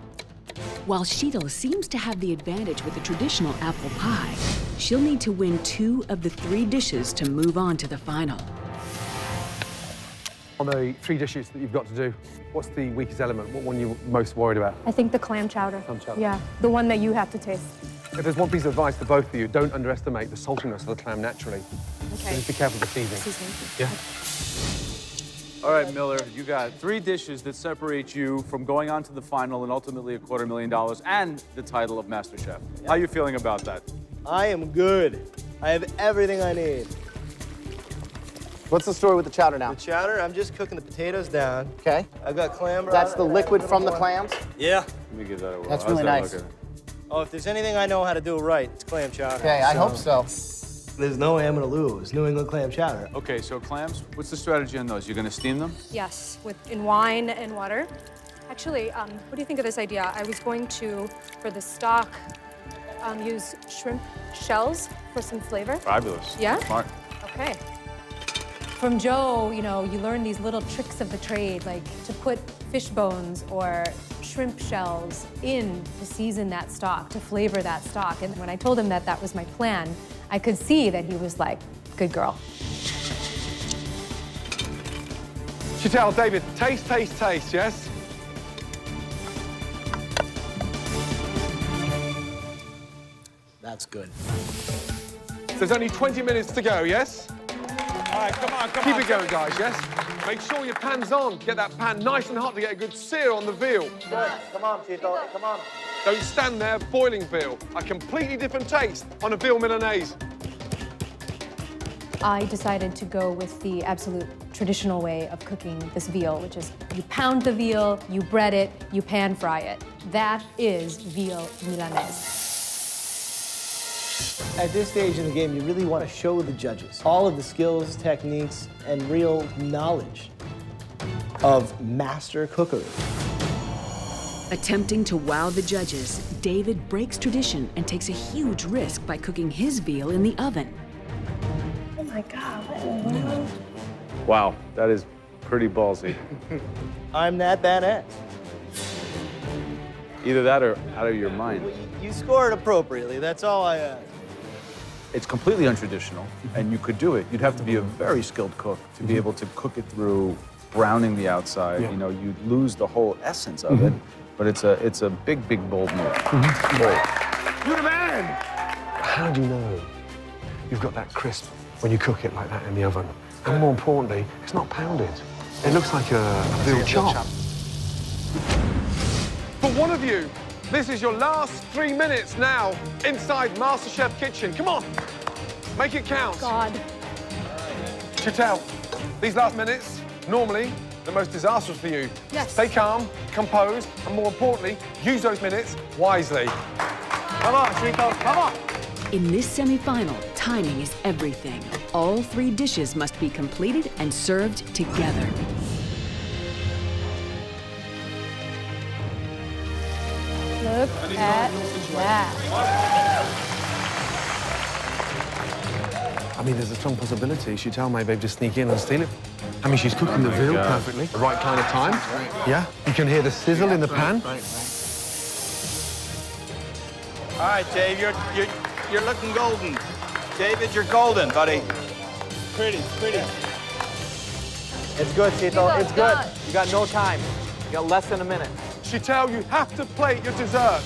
While Sheetal seems to have the advantage with the traditional apple pie, she'll need to win 2 of the 3 dishes to move on to the final. On the 3 dishes that you've got to do, what's the weakest element? What one are you most worried about? I think the clam chowder. Clam chowder. Yeah, the one that you have to taste. If there's one piece of advice to both of you, don't underestimate the saltiness of the clam naturally. Okay. So just be careful with the seasoning. Yeah. All right, Miller, you got 3 dishes that separate you from going on to the final and ultimately $250,000 and the title of MasterChef. How are you feeling about that? I am good. I have everything I need. What's the story with the chowder now? The chowder, I'm just cooking the potatoes down. Okay. I've got clam. That's the liquid from the clams? Yeah. Let me give that a whirl. That's How's really that nice. looking? Oh, if there's anything I know how to do right, it's clam chowder. Okay, I hope so. There's no way I'm gonna lose. New England clam chowder. Okay, so clams, what's the strategy on those? You're gonna steam them? Yes, in wine and water. Actually, what do you think of this idea? I was going to, for the stock, use shrimp shells for some flavor. Fabulous. Yeah? Smart. Okay. From Joe, you know, you learn these little tricks of the trade, like to put fish bones or shrimp shells in to season that stock, to flavor that stock. And when I told him that that was my plan, I could see that he was like, good girl. Chantal, David, taste, taste, taste, yes? That's good. There's only 20 minutes to go, yes? All right, come on. Keep it going, guys, yes? Make sure your pan's on. Get that pan nice and hot to get a good sear on the veal. Good. Come on, Cheeto. Come on. Don't stand there boiling veal. A completely different taste on a veal Milanese. I decided to go with the absolute traditional way of cooking this veal, which is you pound the veal, you bread it, you pan fry it. That is veal Milanese. At this stage in the game, you really want to show the judges all of the skills, techniques, and real knowledge of master cookery. Attempting to wow the judges, David breaks tradition and takes a huge risk by cooking his veal in the oven. Oh my God, what in the world? Wow, that is pretty ballsy. I'm that badass. Either that or out of your mind. You scored appropriately. That's all I ask. It's completely untraditional, and you could do it. You'd have to be a very skilled cook to be able to cook it through browning the outside. Yeah. You know, you'd lose the whole essence of it. But it's a big, big, bold move. Bold. You're the man! How do you know you've got that crisp when you cook it like that in the oven? And more importantly, it's not pounded. It looks like a veal chop. For one of you, this is your last 3 minutes now inside MasterChef kitchen. Come on, make it count. God. Chantal, these last minutes, normally, the most disastrous for you. Yes. Stay calm, composed, and more importantly, use those minutes wisely. Come on, Chico, come on. In this semi-final, timing is everything. All 3 dishes must be completed and served together. Look at that. I mean, there's a strong possibility Chowder may be able to sneak in and steal it. I mean, she's cooking the veal perfectly, the right kind of time. Yeah, you can hear the sizzle in the pan. All right, Dave, you're looking golden. David, you're golden, buddy. Pretty. It's good, Tito. It's good. You got no time. You got less than a minute. Chowder, you have to plate your dessert.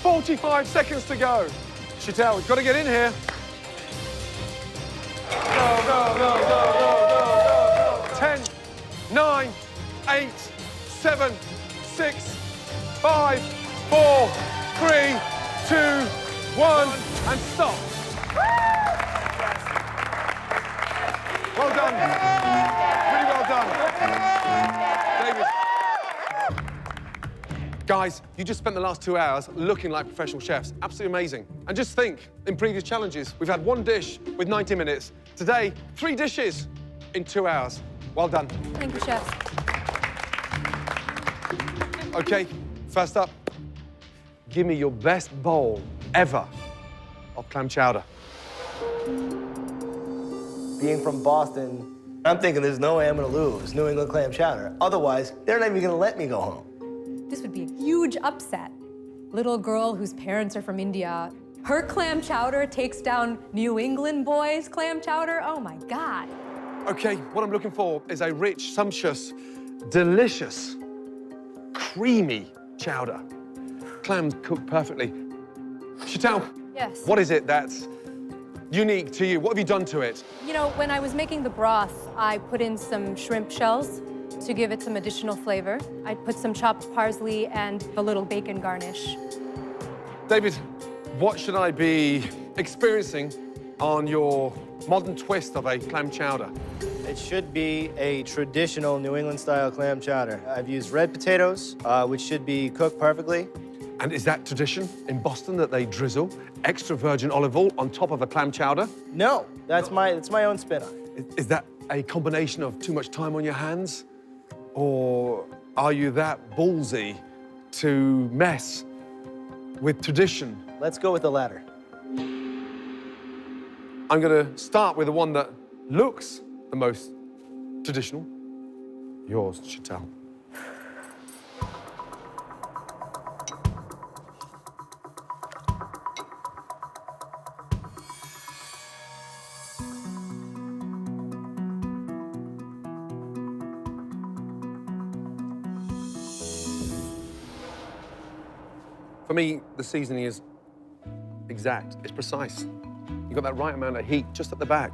45 seconds to go. Chowder, we've got to get in here. Go. 10, 9, 8, 7, 6, 5, 4, 3, 2, 1, and stop. Well done. Really well done. David. Guys, you just spent the last 2 hours looking like professional chefs. Absolutely amazing. And just think, in previous challenges, we've had 1 dish with 90 minutes. Today, 3 dishes in 2 hours. Well done. Thank you, chefs. Okay, first up, give me your best bowl ever of clam chowder. Being from Boston, I'm thinking there's no way I'm gonna lose New England clam chowder. Otherwise, they're not even gonna let me go home. This would be a huge upset. Little girl whose parents are from India, her clam chowder takes down New England boys' clam chowder. Oh my God. Okay, what I'm looking for is a rich, sumptuous, delicious, creamy chowder. Clams cooked perfectly. Chowder, Yes. what is it that's unique to you? What have you done to it? You know, when I was making the broth, I put in some shrimp shells to give it some additional flavor. I put some chopped parsley and a little bacon garnish. David, what should I be experiencing on your modern twist of a clam chowder? It should be a traditional New England-style clam chowder. I've used red potatoes, which should be cooked perfectly. And is that tradition in Boston that they drizzle extra virgin olive oil on top of a clam chowder? No, that's my own spin on it. Is that a combination of too much time on your hands? Or are you that ballsy to mess with tradition? Let's go with the latter. I'm gonna start with the one that looks the most traditional. Yours, Chowder. For me, the seasoning is exact. It's precise. You got that right amount of heat just at the back.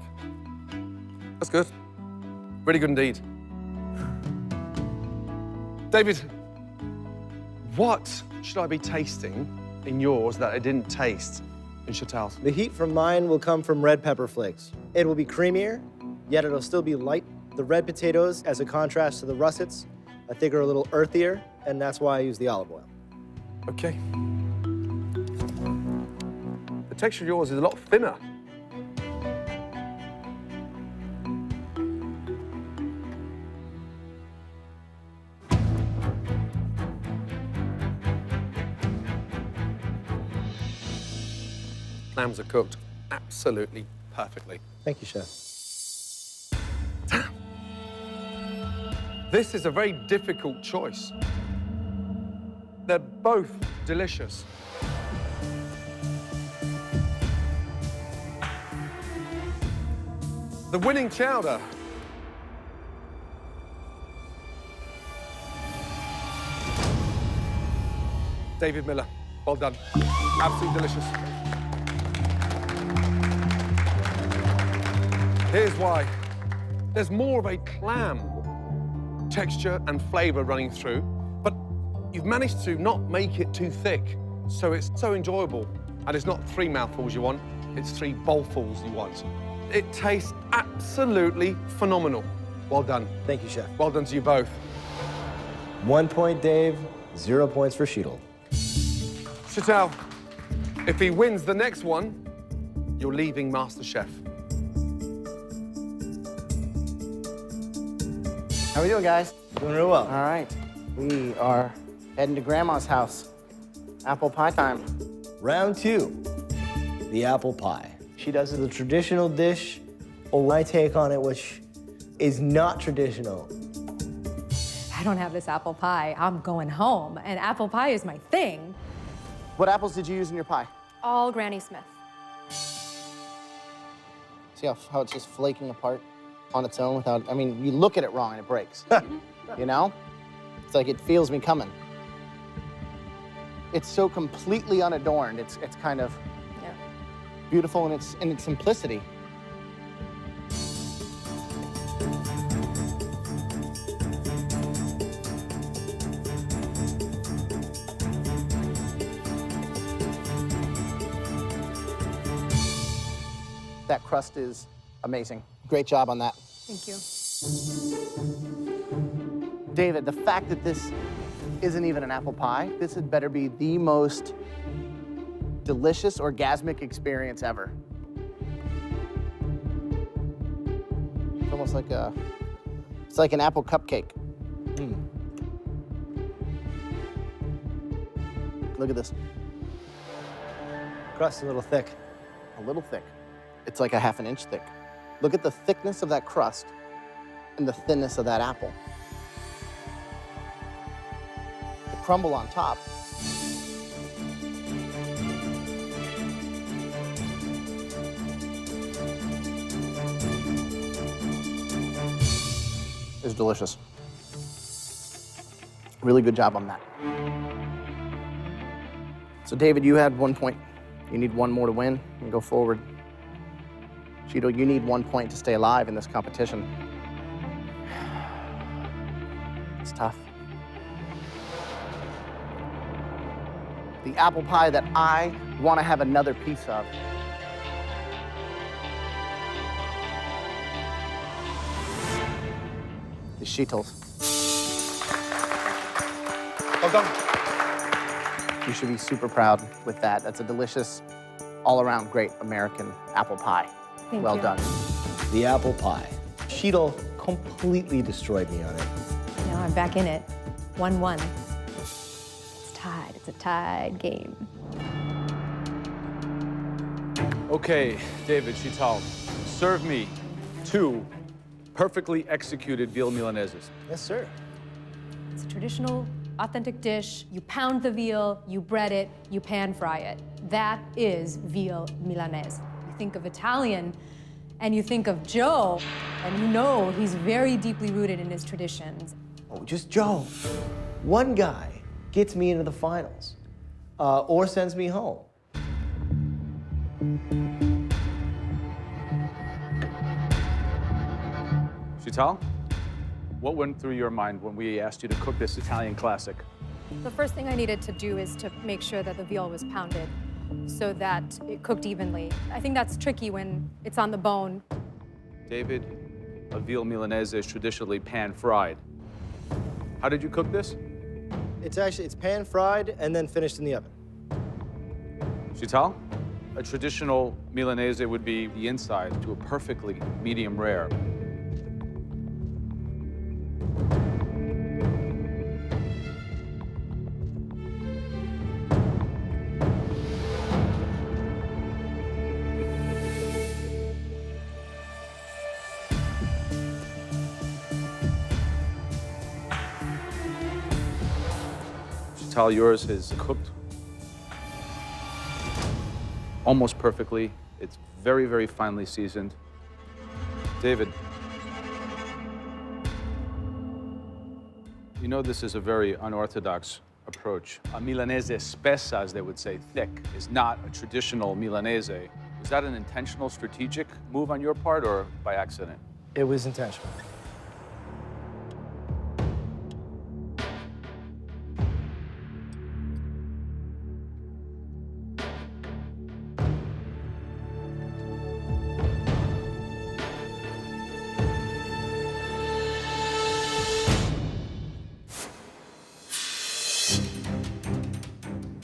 That's good. Really good indeed. David, what should I be tasting in yours that I didn't taste in Chowder's? The heat from mine will come from red pepper flakes. It will be creamier, yet it'll still be light. The red potatoes, as a contrast to the russets, I think are a little earthier, and that's why I use the olive oil. Okay. The texture of yours is a lot thinner. Clams are cooked absolutely perfectly. Thank you, Chef. This is a very difficult choice. They're both delicious. The winning chowder David Miller. Well done. Absolutely delicious. Here's why. There's more of a clam texture and flavor running through, but you've managed to not make it too thick, so it's so enjoyable. And it's not 3 mouthfuls you want, it's 3 bowlfuls you want. It tastes absolutely phenomenal. Well done. Thank you, Chef. Well done to you both. 1 point, Dave. 0 points for Sheetal. Chowder, if he wins the next one, you're leaving MasterChef. How we doing, guys? Doing real well. All right. We are heading to Grandma's house. Apple pie time. Round 2, the apple pie. She does the traditional dish, or my take on it, which is not traditional. I don't have this apple pie. I'm going home, and apple pie is my thing. What apples did you use in your pie? All Granny Smith. See how it's just flaking apart on its own without, I mean, you look at it wrong and it breaks. You know? It's like it feels me coming. It's so completely unadorned. It's kind of beautiful in its simplicity. That crust is amazing. Great job on that. Thank you. David, the fact that this isn't even an apple pie, this had better be the most delicious, orgasmic experience ever. It's almost like it's like an apple cupcake. Look at this. Crust a little thick. A little thick. It's like a ½ inch thick. Look at the thickness of that crust and the thinness of that apple. The crumble on top. Is delicious. Really good job on that. So David, you had 1 point. You need one more to win and go forward. Cheeto, you need 1 point to stay alive in this competition. It's tough. The apple pie that I want to have another piece of is Sheetal's. Well done. You should be super proud with that. That's a delicious, all-around great American apple pie. Thank well you. done. The apple pie. Sheetal completely destroyed me on it. Now I'm back in it. 1-1. It's tied. It's a tied game. Okay, David, Sheetal, serve me 2 perfectly executed veal Milaneses. Yes, sir. It's a traditional, authentic dish. You pound the veal, you bread it, you pan fry it. That is veal Milanese. You think of Italian, and you think of Joe, and you know he's very deeply rooted in his traditions. Oh, just Joe. One guy gets me into the finals, or sends me home. Sheetal, what went through your mind when we asked you to cook this Italian classic? The first thing I needed to do is to make sure that the veal was pounded so that it cooked evenly. I think that's tricky when it's on the bone. David, a veal Milanese is traditionally pan-fried. How did you cook this? It's pan fried and then finished in the oven. Sheetal, a traditional Milanese would be the inside to a perfectly medium rare. Sheetal, yours is cooked almost perfectly. It's very, very finely seasoned. David, you know this is a very unorthodox approach. A Milanese spessa, as they would say, thick, is not a traditional Milanese. Was that an intentional, strategic move on your part or by accident? It was intentional.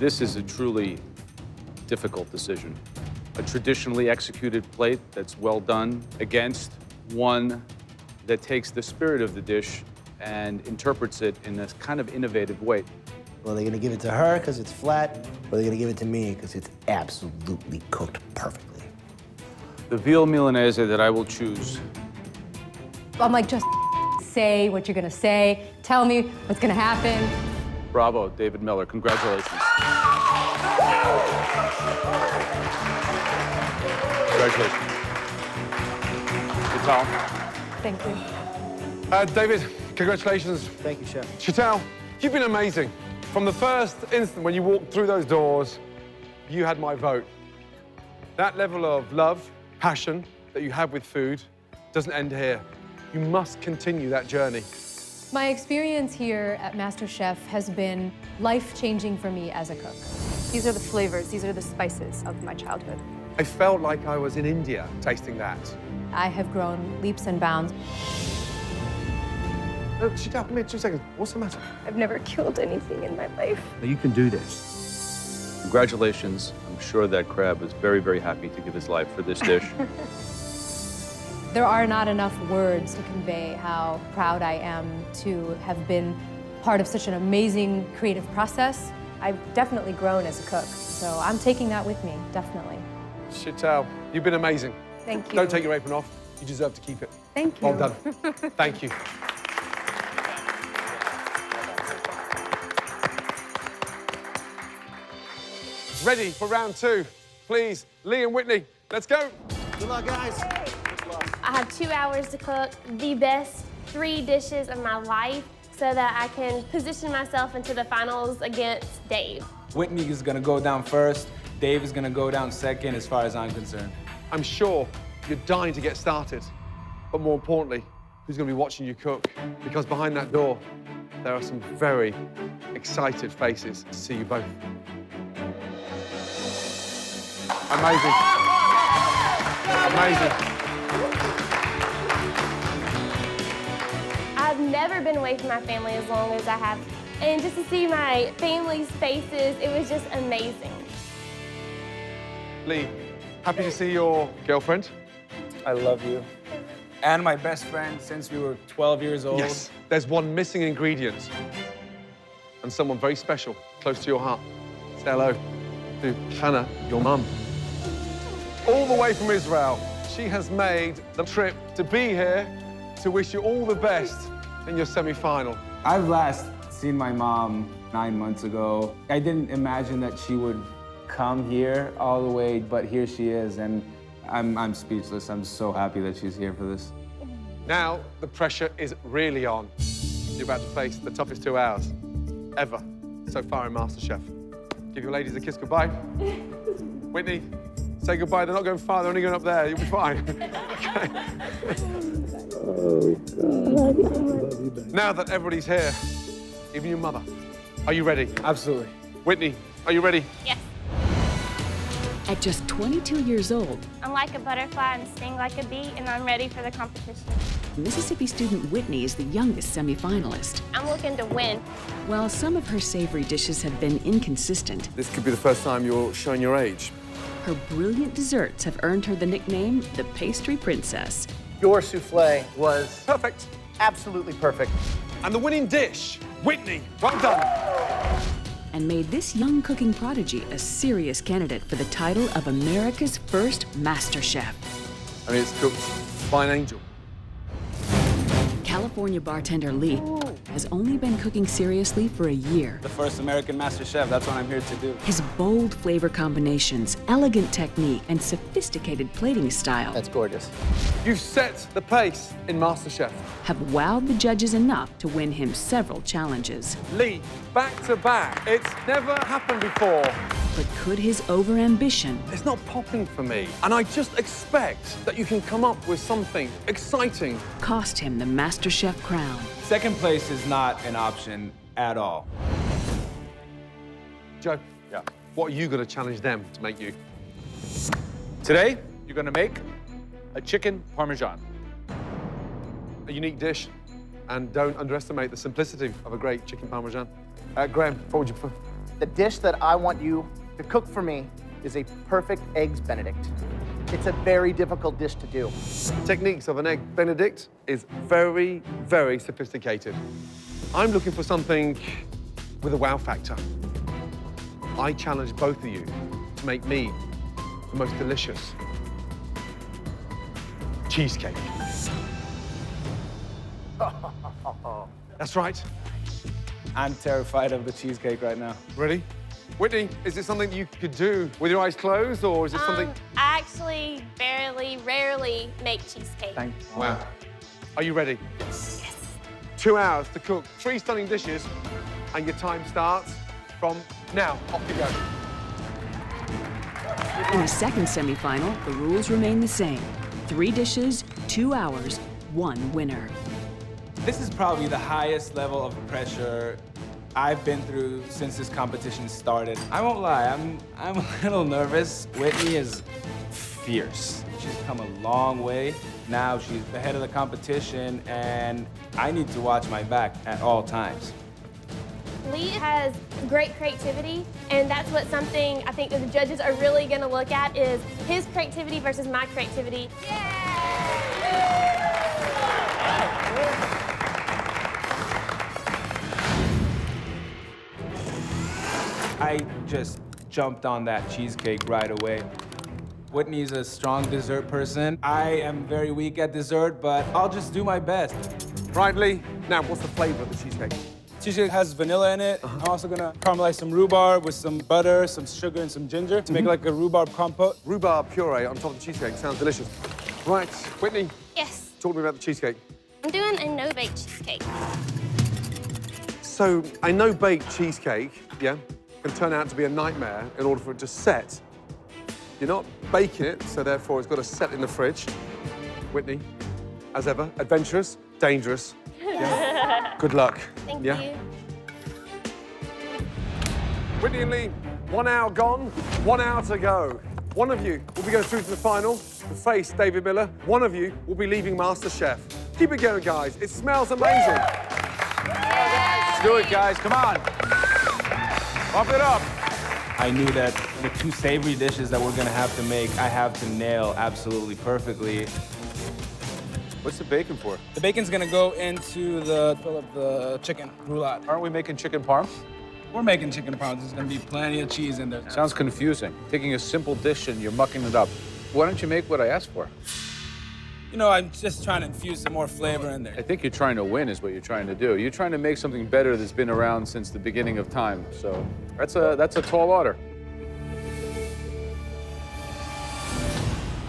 This is a truly difficult decision. A traditionally executed plate that's well done against one that takes the spirit of the dish and interprets it in this kind of innovative way. Well, they're gonna give it to her because it's flat, or they're gonna give it to me because it's absolutely cooked perfectly. The veal Milanese that I will choose. I'm like, just say what you're gonna say. Tell me what's gonna happen. Bravo, David Miller. Congratulations. Congratulations. Chowder. Thank you. David, congratulations. Thank you, Chef. Chowder, you've been amazing. From the first instant when you walked through those doors, you had my vote. That level of love, passion that you have with food doesn't end here. You must continue that journey. My experience here at MasterChef has been life-changing for me as a cook. These are the flavors, these are the spices of my childhood. I felt like I was in India tasting that. I have grown leaps and bounds. Chowder, come here, 2 seconds. What's the matter? I've never killed anything in my life. You can do this. Congratulations. I'm sure that crab was very, very happy to give his life for this dish. There are not enough words to convey how proud I am to have been part of such an amazing creative process. I've definitely grown as a cook, so I'm taking that with me, definitely. Chowder, you've been amazing. Thank you. Don't take your apron off. You deserve to keep it. Thank you. Well done. Thank you. Ready for round 2. Please, Lee and Whitney, let's go. Good luck, guys. I have 2 hours to cook the best 3 dishes of my life so that I can position myself into the finals against Dave. Whitney is gonna go down first. Dave is gonna go down second as far as I'm concerned. I'm sure you're dying to get started, but more importantly, who's gonna be watching you cook? Because behind that door, there are some very excited faces to see you both. Amazing. Amazing. I've never been away from my family as long as I have. And just to see my family's faces, it was just amazing. Lee, happy to see your girlfriend. I love you. And my best friend since we were 12 years old. Yes, there's one missing ingredient. And someone very special, close to your heart. Say hello to Hannah, your mum. All the way from Israel, she has made the trip to be here to wish you all the best in your semi-final. I've last seen my mom 9 months ago. I didn't imagine that she would come here all the way, but here she is, and I'm speechless. I'm so happy that she's here for this. Now, the pressure is really on. You're about to face the toughest 2 hours ever so far in MasterChef. Give your ladies a kiss goodbye. Whitney, say goodbye. They're not going far, they're only going up there. You'll be fine. Okay. Oh, God. Now that everybody's here, even your mother, are you ready? Absolutely. Whitney, are you ready? Yes. At just 22 years old, I'm like a butterfly and sting like a bee, and I'm ready for the competition. Mississippi student Whitney is the youngest semifinalist. I'm looking to win. While some of her savory dishes have been inconsistent, This could be the first time you're showing your age. her brilliant desserts have earned her the nickname the Pastry Princess. Your souffle was perfect. Absolutely perfect. And the winning dish, Whitney, well done. And made this young cooking prodigy a serious candidate for the title of America's first MasterChef. I mean, it's cooked by an angel. California bartender Lee has only been cooking seriously for a year. The first American Master Chef, that's what I'm here to do. His bold flavor combinations, elegant technique, and sophisticated plating style That's gorgeous. You've set the pace in MasterChef. have wowed the judges enough to win him several challenges. Lee, back to back. It's never happened before. But could his overambition It's not popping for me. And I just expect that you can come up with something exciting. cost him the MasterChef crown? Second place is not an option at all. Joe, what are you going to challenge them to make you? Today, you're gonna make a chicken parmesan. A unique dish. And don't underestimate the simplicity of a great chicken parmesan. Graham, what would you prefer? The dish that I want you to cook for me is a perfect eggs Benedict. It's a very difficult dish to do. Techniques of an egg Benedict is very, very sophisticated. I'm looking for something with a wow factor. I challenge both of you to make me the most delicious cheesecake. That's right. I'm terrified of the cheesecake right now. Ready? Whitney, is it something you could do with your eyes closed, or is it something... I actually rarely make cheesecake. Wow. Are you ready? Yes. 2 hours to cook 3 stunning dishes, and your time starts from now. Off you go. In the second semifinal, the rules remain the same. 3 dishes, 2 hours, 1 winner. This is probably the highest level of pressure I've been through since this competition started. I won't lie, I'm a little nervous. Whitney is fierce. She's come a long way. Now she's the head of the competition, and I need to watch my back at all times. Lee has great creativity, and that's what something I think that the judges are really gonna look at is his creativity versus my creativity. I just jumped on that cheesecake right away. Whitney's a strong dessert person. I am very weak at dessert, but I'll just do my best. Right, Lee. Now, what's the flavor of the cheesecake? Cheesecake has vanilla in it. I'm also gonna caramelize some rhubarb with some butter, some sugar, and some ginger to make like a rhubarb compote. Rhubarb puree on top of the cheesecake. Sounds delicious. Right, Whitney. Yes. Talk to me about the cheesecake. I'm doing a no-bake cheesecake. So, a no-bake cheesecake, yeah, can turn out to be a nightmare in order for it to set. You're not baking it, so therefore it's got to set in the fridge. Whitney, as ever, adventurous, dangerous. Yeah. Good luck. Thank yeah? you. Whitney and Lee, 1 hour gone, 1 hour to go. One of you will be going through to the final to face David Miller. One of you will be leaving MasterChef. Keep it going, guys. It smells amazing. Let's do it, guys. Come on. Pump it up. I knew that the 2 savory dishes that we're gonna have to make, I have to nail absolutely perfectly. What's the bacon for? The bacon's gonna go into the fill of the chicken roulade. Aren't we making chicken parm? We're making chicken parm. There's gonna be plenty of cheese in there. Sounds confusing. Taking a simple dish and you're mucking it up. Why don't you make what I asked for? You know, I'm just trying to infuse some more flavor in there. I think you're trying to win is what you're trying to do. You're trying to make something better that's been around since the beginning of time. So that's a tall order.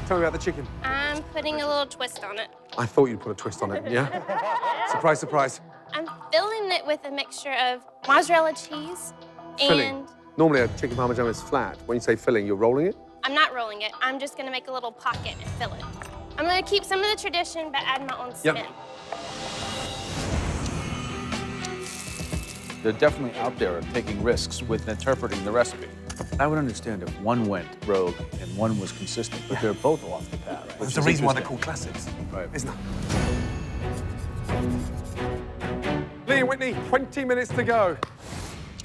Tell me about the chicken. I'm putting a little twist on it. I thought you'd put a twist on it, yeah? Surprise, surprise. I'm filling it with a mixture of mozzarella cheese Filling. and... Normally a chicken parmesan is flat. When you say filling, you're rolling it? I'm not rolling it. I'm just gonna make a little pocket and fill it. I'm gonna keep some of the tradition, but add my own spin. Yep. They're definitely out there taking risks with interpreting the recipe. I would understand if one went rogue and one was consistent, but they're both off the path. There's a reason why they're called classics, right? Isn't there? Lee and Whitney, 20 minutes to go.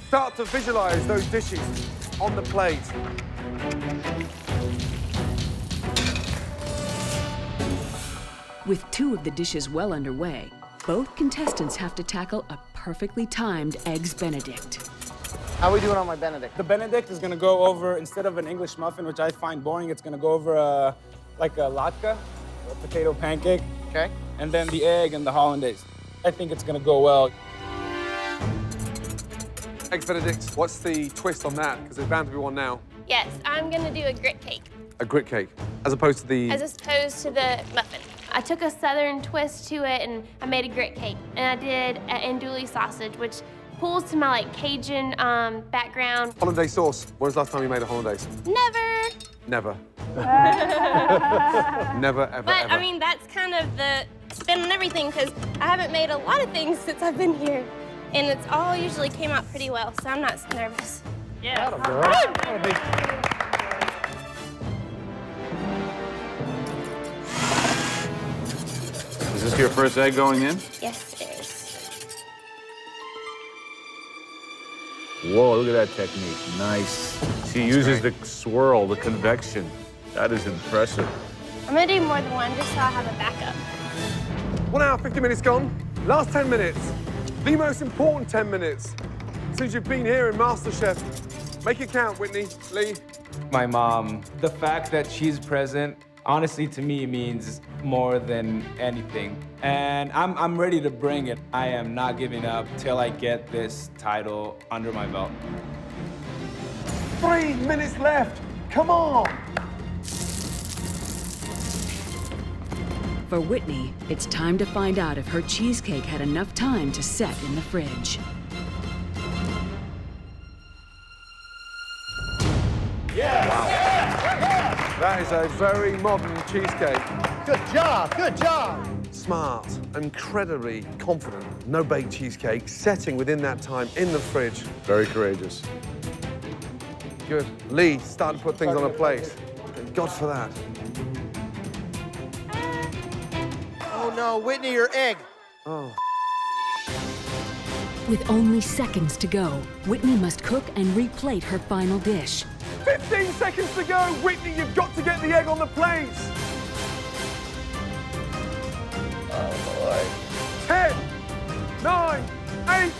Start to visualize those dishes on the plate. With 2 of the dishes well underway, both contestants have to tackle a perfectly timed Eggs Benedict. How are we doing on my Benedict? The Benedict is gonna go over, instead of an English muffin, which I find boring, it's gonna go over like a latke, a potato pancake. Okay. And then the egg and the hollandaise. I think it's gonna go well. Eggs Benedict, what's the twist on that? Because there's bound to be one now. Yes, I'm gonna do a grit cake. A grit cake, as opposed to the... As opposed to the muffin. I took a southern twist to it and I made a grit cake. And I did an andouille sausage, which pulls to my like Cajun background. Hollandaise sauce. When was the last time you made a hollandaise? Never. Never. Never, ever, But ever. I mean, that's kind of the spin on everything because I haven't made a lot of things since I've been here. And it's all usually came out pretty well, so I'm not nervous. Yeah. Is this your first egg going in? Yes, it is. Whoa, look at that technique. Nice. She uses the swirl, the convection. That is impressive. I'm gonna do more than one just so I have a backup. 1 hour, 50 minutes gone. Last 10 minutes. The most important 10 minutes since you've been here in MasterChef. Make it count, Whitney, Lee. My mom, the fact that she's present, honestly, to me, means more than anything. And I'm ready to bring it. I am not giving up till I get this title under my belt. 3 minutes left. Come on. For Whitney, it's time to find out if her cheesecake had enough time to set in the fridge. That is a very modern cheesecake. Good job, good job. Smart, incredibly confident, no-bake cheesecake, setting within that time in the fridge. Very courageous. Good. Lee, start to put things on a plate. Thank God for that. Oh no, Whitney, your egg. Oh. With only seconds to go, Whitney must cook and replate her final dish. 15 seconds to go. Whitney, you've got to get the egg on the plate. Oh, boy. 10, 9, 8,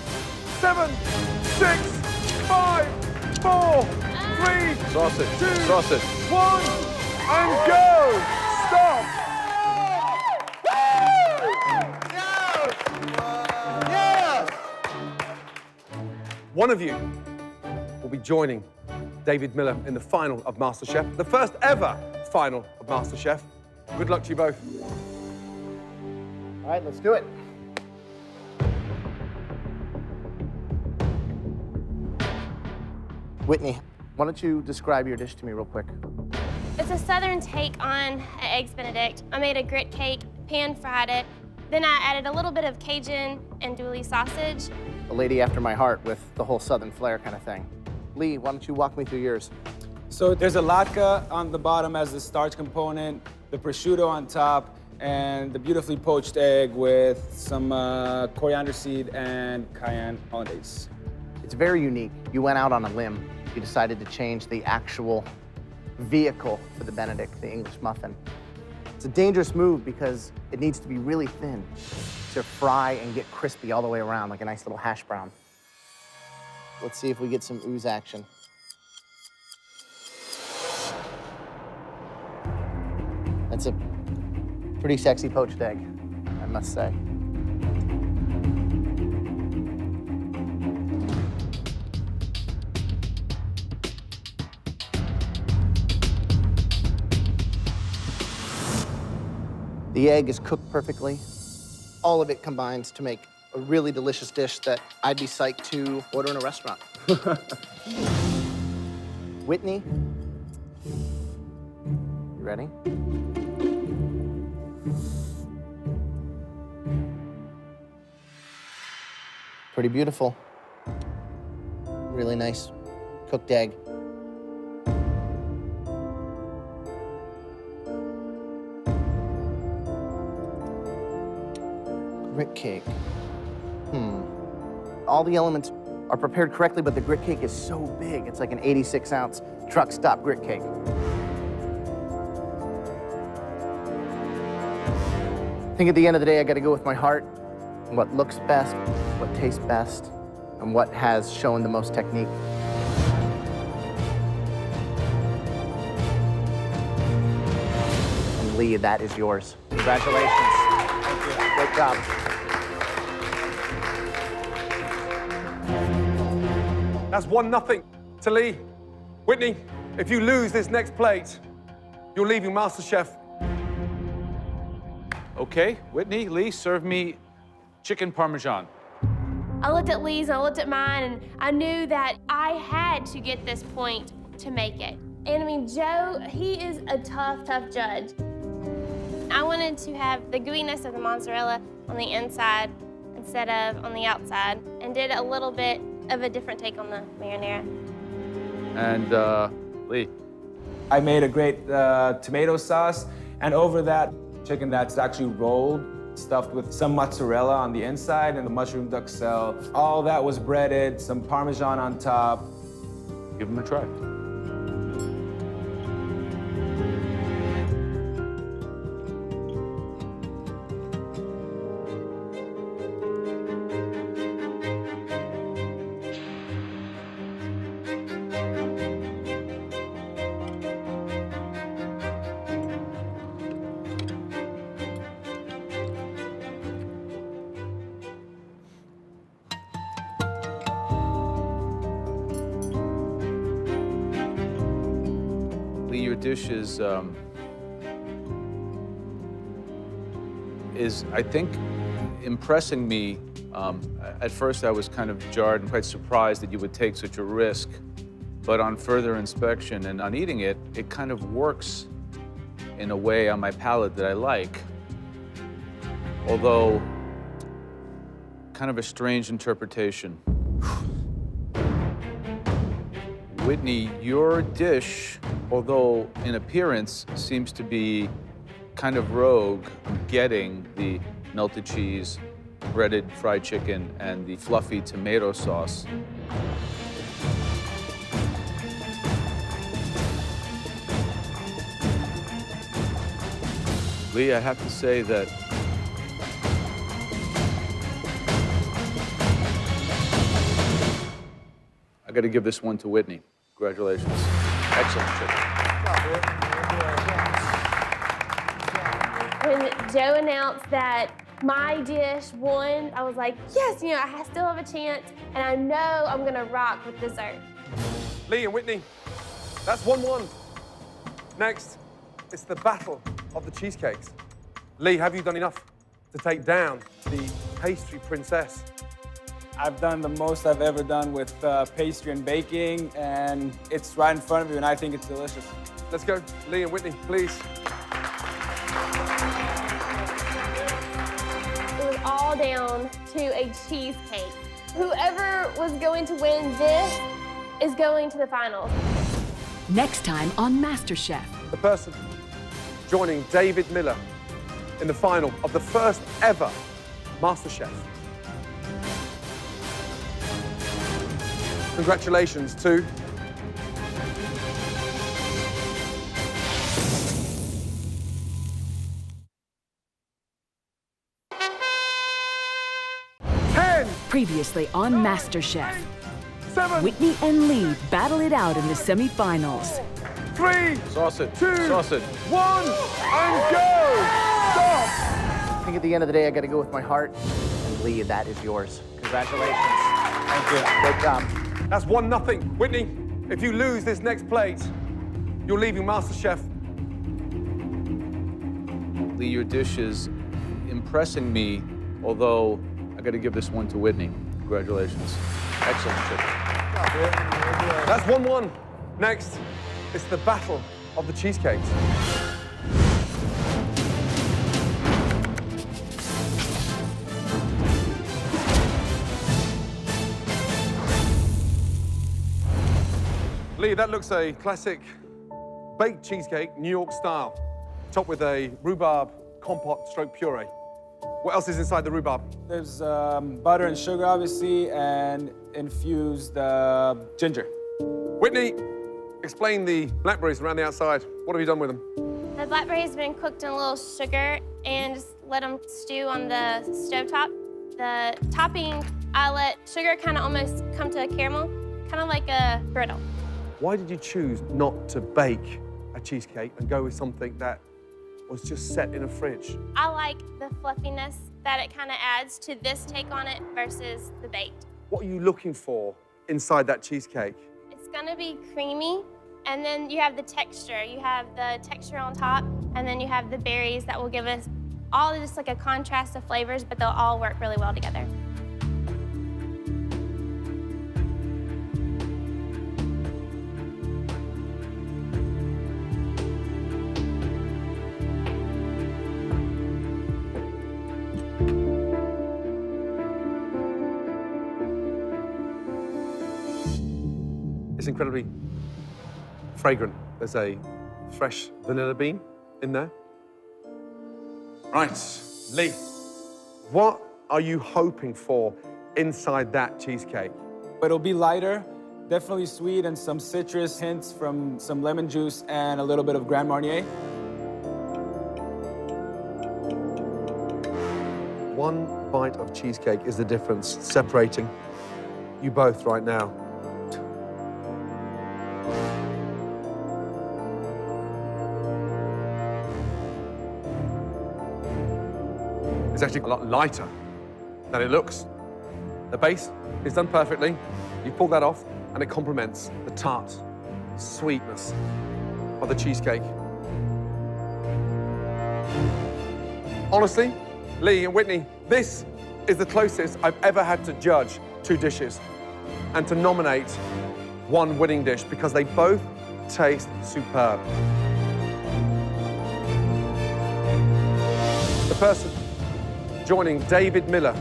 7, 6, 5, 4, 3, Sausage, 2, sausage. 1, and go. Stop. Yes! One of you will be joining David Miller in the final of MasterChef, the first ever final of MasterChef. Good luck to you both. All right, let's do it. Whitney, why don't you describe your dish to me real quick? It's a southern take on eggs Benedict. I made a grit cake, pan-fried it. Then I added a little bit of Cajun and andouille sausage. A lady after my heart with the whole southern flair kind of thing. Lee, why don't you walk me through yours? So there's a latke on the bottom as the starch component, the prosciutto on top, and the beautifully poached egg with some coriander seed and cayenne hollandaise. It's very unique. You went out on a limb. You decided to change the actual vehicle for the Benedict, the English muffin. It's a dangerous move because it needs to be really thin to fry and get crispy all the way around, like a nice little hash brown. Let's see if we get some ooze action. That's a pretty sexy poached egg, I must say. The egg is cooked perfectly. All of it combines to make a really delicious dish that I'd be psyched to order in a restaurant. Whitney, you ready? Pretty beautiful. Really nice cooked egg. Grit cake. All the elements are prepared correctly, but the grit cake is so big. It's like an 86-ounce truck stop grit cake. I think at the end of the day, I got to go with my heart, what looks best, what tastes best, and what has shown the most technique. And Lee, that is yours. Congratulations. Thank you. Great job. That's 1-0 to Lee. Whitney, if you lose this next plate, you're leaving MasterChef. Okay, Whitney, Lee, serve me chicken parmesan. I looked at Lee's and I looked at mine, and I knew that I had to get this point to make it. And I mean, Joe, he is a tough, tough judge. I wanted to have the gooiness of the mozzarella on the inside instead of on the outside, and did a little bit of a different take on the marinara. And Lee. I made a great tomato sauce, and over that chicken that's actually rolled stuffed with some mozzarella on the inside and the mushroom duxelle. All that was breaded, some Parmesan on top. Give them a try. Lee, your dish is I think, impressing me. At first, I was kind of jarred and quite surprised that you would take such a risk. But on further inspection and on eating it, it kind of works in a way on my palate that I like. Although, kind of a strange interpretation. Whitney, your dish, although in appearance seems to be kind of rogue, getting the melted cheese, breaded fried chicken, and the fluffy tomato sauce. Lee, I have to say that I got to give this one to Whitney. Congratulations. Excellent chicken. When Joe announced that my dish won, I was like, yes, you know, I still have a chance, and I know I'm gonna rock with dessert. Lee and Whitney, that's 1-1. Next, it's the battle of the cheesecakes. Lee, have you done enough to take down the pastry princess? I've done the most I've ever done with pastry and baking, and it's right in front of you, and I think it's delicious. Let's go. Lee and Whitney, please. It was all down to a cheesecake. Whoever was going to win this is going to the finals. Next time on MasterChef. The person joining David Miller in the final of the first ever MasterChef. Congratulations to Previously on MasterChef, 7, Whitney and Lee battle it out in the semifinals. 3, Sausage. 2, Sausage. 1, and go! Stop! I think at the end of the day, I got to go with my heart. And Lee, that is yours. Congratulations. Thank you. Great job. That's 1-0. Whitney, if you lose this next plate, you're leaving MasterChef. Lee, your dish is impressing me, although I got to give this one to Whitney. Congratulations. Excellent chicken. That's 1-1. Next, it's the battle of the cheesecakes. Lee, that looks a classic baked cheesecake, New York style, topped with a rhubarb compote stroke puree. What else is inside the rhubarb? There's butter and sugar, obviously, and infused ginger. Whitney, explain the blackberries around the outside. What have you done with them? The blackberries have been cooked in a little sugar and just let them stew on the stovetop. The topping, I let sugar kind of almost come to a caramel, kind of like a brittle. Why did you choose not to bake a cheesecake and go with something that was just set in a fridge? I like the fluffiness that it kind of adds to this take on it versus the baked. What are you looking for inside that cheesecake? It's gonna be creamy, and then you have the texture. You have the texture on top, and then you have the berries that will give us all just like a contrast of flavors, but they'll all work really well together. It's incredibly fragrant. There's a fresh vanilla bean in there. Right, Lee, What are you hoping for inside that cheesecake? It'll be lighter, definitely sweet, and some citrus hints from some lemon juice and a little bit of Grand Marnier. One bite of cheesecake is the difference separating you both right now. It's actually a lot lighter than it looks. The base is done perfectly. You pull that off, and it complements the tart sweetness of the cheesecake. Honestly, Lee and Whitney, this is the closest I've ever had to judge two dishes and to nominate one winning dish because they both taste superb. The person joining David Miller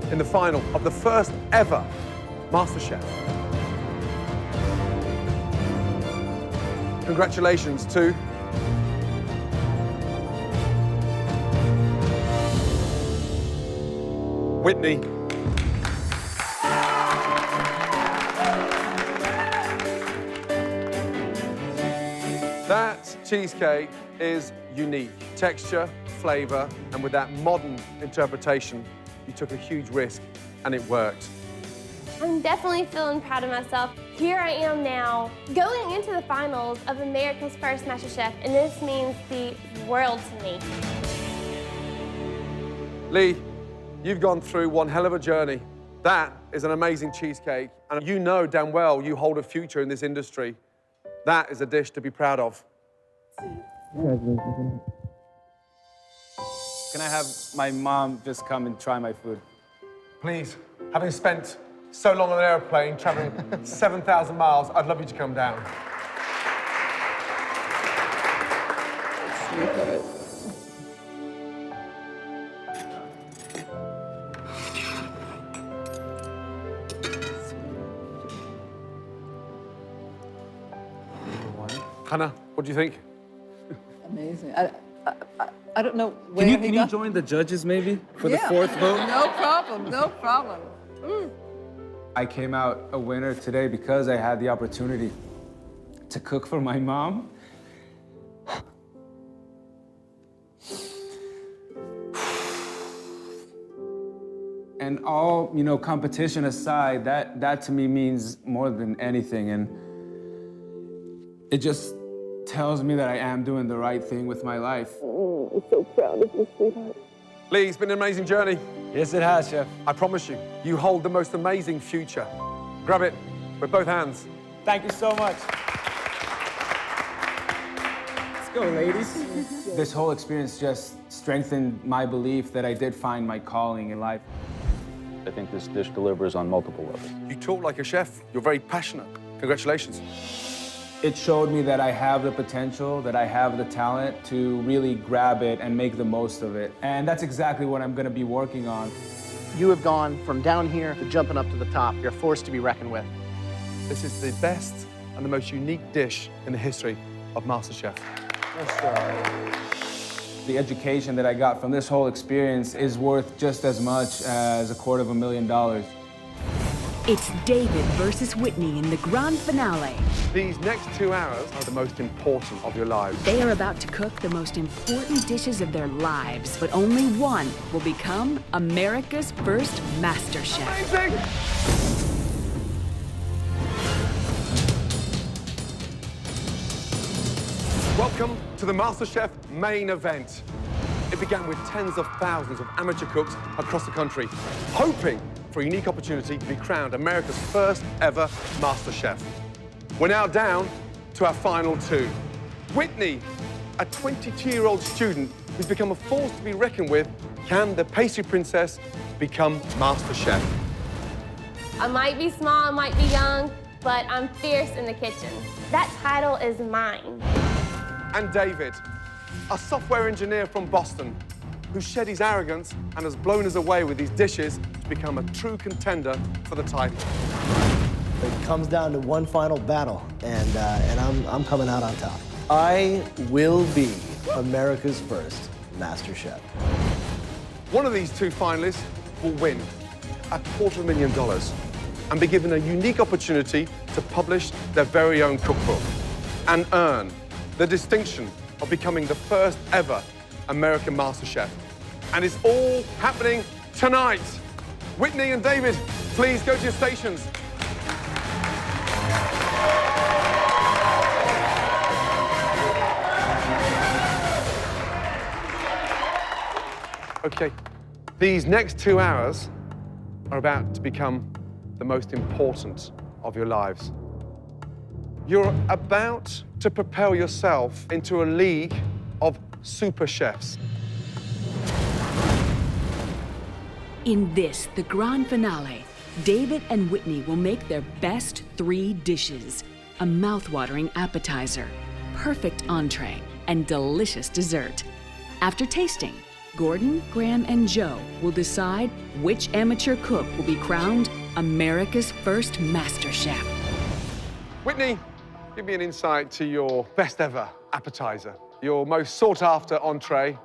in the final of the first ever MasterChef. Congratulations to Whitney. That cheesecake is unique. Texture, flavor, and with that modern interpretation, you took a huge risk and it worked. I'm definitely feeling proud of myself. Here I am now, going into the finals of America's first MasterChef, and this means the world to me. Lee, you've gone through one hell of a journey. That is an amazing cheesecake, and you know damn well you hold a future in this industry. That is a dish to be proud of. Can I have my mom just come and try my food? Please, having spent so long on an airplane, traveling 7,000 miles, I'd love you to come down. Hannah, what do you think? Amazing. I don't know where Can you join the judges maybe for the fourth vote? No problem, no problem. I came out a winner today because I had the opportunity to cook for my mom. And all, competition aside, that to me means more than anything. And it just tells me that I am doing the right thing with my life. I'm so proud of you, sweetheart. Lee, it's been an amazing journey. Yes, it has, Chef. I promise you, you hold the most amazing future. Grab it with both hands. Thank you so much. Let's go, ladies. This whole experience just strengthened my belief that I did find my calling in life. I think this dish delivers on multiple levels. You talk like a chef. You're very passionate. Congratulations. It showed me that I have the potential, that I have the talent to really grab it and make the most of it. And that's exactly what I'm going to be working on. You have gone from down here to jumping up to the top. You're a force to be reckoned with. This is the best and the most unique dish in the history of MasterChef. The education that I got from this whole experience is worth just as much as $250,000. It's David versus Whitney in the grand finale. These next 2 hours are the most important of your lives. They are about to cook the most important dishes of their lives, but only one will become America's first MasterChef. Amazing! Welcome to the MasterChef main event. It began with tens of thousands of amateur cooks across the country, hoping for a unique opportunity to be crowned America's first ever MasterChef. We're now down to our final two. Whitney, a 22-year-old student who's become a force to be reckoned with. Can the pastry princess become MasterChef? I might be small, I might be young, but I'm fierce in the kitchen. That title is mine. And David, a software engineer from Boston, who shed his arrogance and has blown us away with these dishes to become a true contender for the title. It comes down to one final battle, and I'm coming out on top. I will be America's first MasterChef. One of these two finalists will win $250,000 and be given a unique opportunity to publish their very own cookbook and earn the distinction of becoming the first ever American MasterChef. And it's all happening tonight. Whitney and David, please go to your stations. Okay, these next 2 hours are about to become the most important of your lives. You're about to propel yourself into a league of super chefs. In this, the grand finale, David and Whitney will make their best 3 dishes: a mouth-watering appetizer, perfect entree, and delicious dessert. After tasting, Gordon, Graham, and Joe will decide which amateur cook will be crowned America's first MasterChef. Whitney, give me an insight to your best ever appetizer, your most sought-after entree,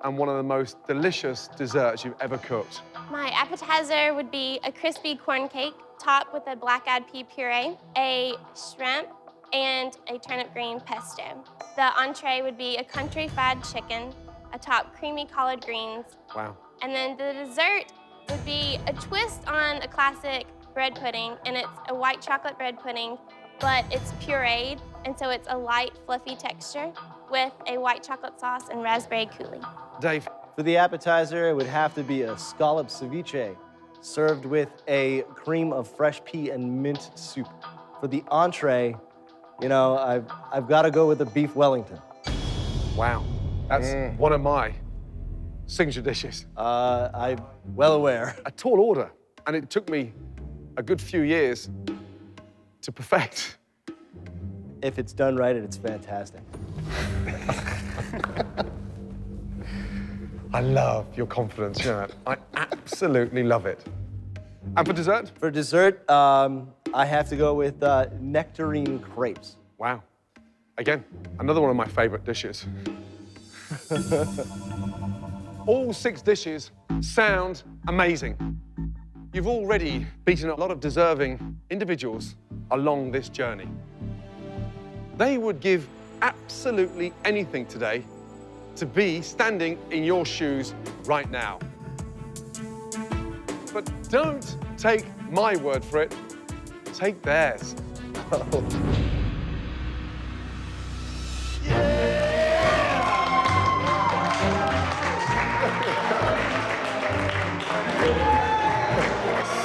and one of the most delicious desserts you've ever cooked. My appetizer would be a crispy corn cake topped with a black-eyed pea puree, a shrimp, and a turnip green pesto. The entree would be a country fried chicken, atop creamy collard greens. Wow. And then the dessert would be a twist on a classic bread pudding, and it's a white chocolate bread pudding, but it's pureed, and so it's a light, fluffy texture with a white chocolate sauce and raspberry coulis. Dave? For the appetizer, it would have to be a scallop ceviche, served with a cream of fresh pea and mint soup. For the entree, you know, I've got to go with a beef Wellington. Wow. That's one of my signature dishes. I'm well aware. A tall order, and it took me a good few years to perfect. If it's done right, it's fantastic. I love your confidence, you know that. I absolutely love it. And for dessert? For dessert, I have to go with nectarine crepes. Wow. Again, another one of my favorite dishes. All 6 dishes sound amazing. You've already beaten a lot of deserving individuals along this journey. They would give absolutely anything today to be standing in your shoes right now. But don't take my word for it, take theirs.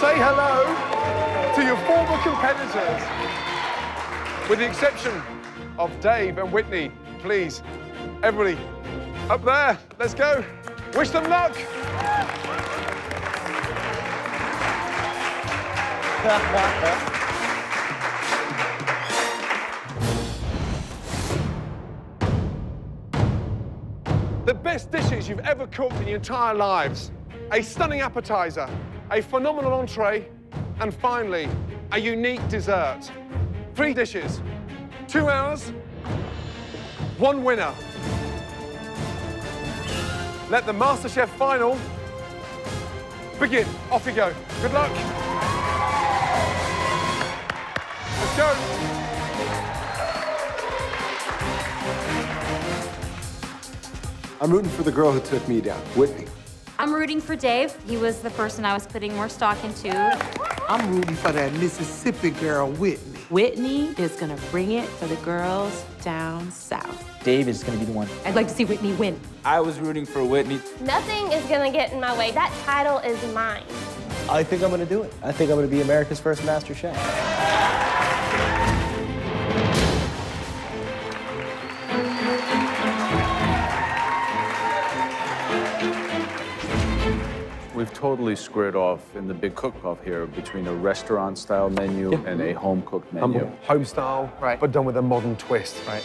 Say hello to your former competitors. With the exception of Dave and Whitney, please, everybody, up there, let's go. Wish them luck. The best dishes you've ever cooked in your entire lives. A stunning appetizer, a phenomenal entree, and finally, a unique dessert. 3 dishes, 2 hours, 1 winner. Let the MasterChef final begin. Off you go. Good luck. Let's go. I'm rooting for the girl who took me down, Whitney. I'm rooting for Dave. He was the person I was putting more stock into. I'm rooting for that Mississippi girl, Whitney. Whitney is gonna bring it for the girls down south. Dave is gonna be the one. I'd like to see Whitney win. I was rooting for Whitney. Nothing is gonna get in my way. That title is mine. I think I'm gonna do it. I think I'm gonna be America's first MasterChef. We've totally squared off in the big cook-off here between a restaurant-style menu and a home-cooked menu. Home style, right, but done with a modern twist. Right.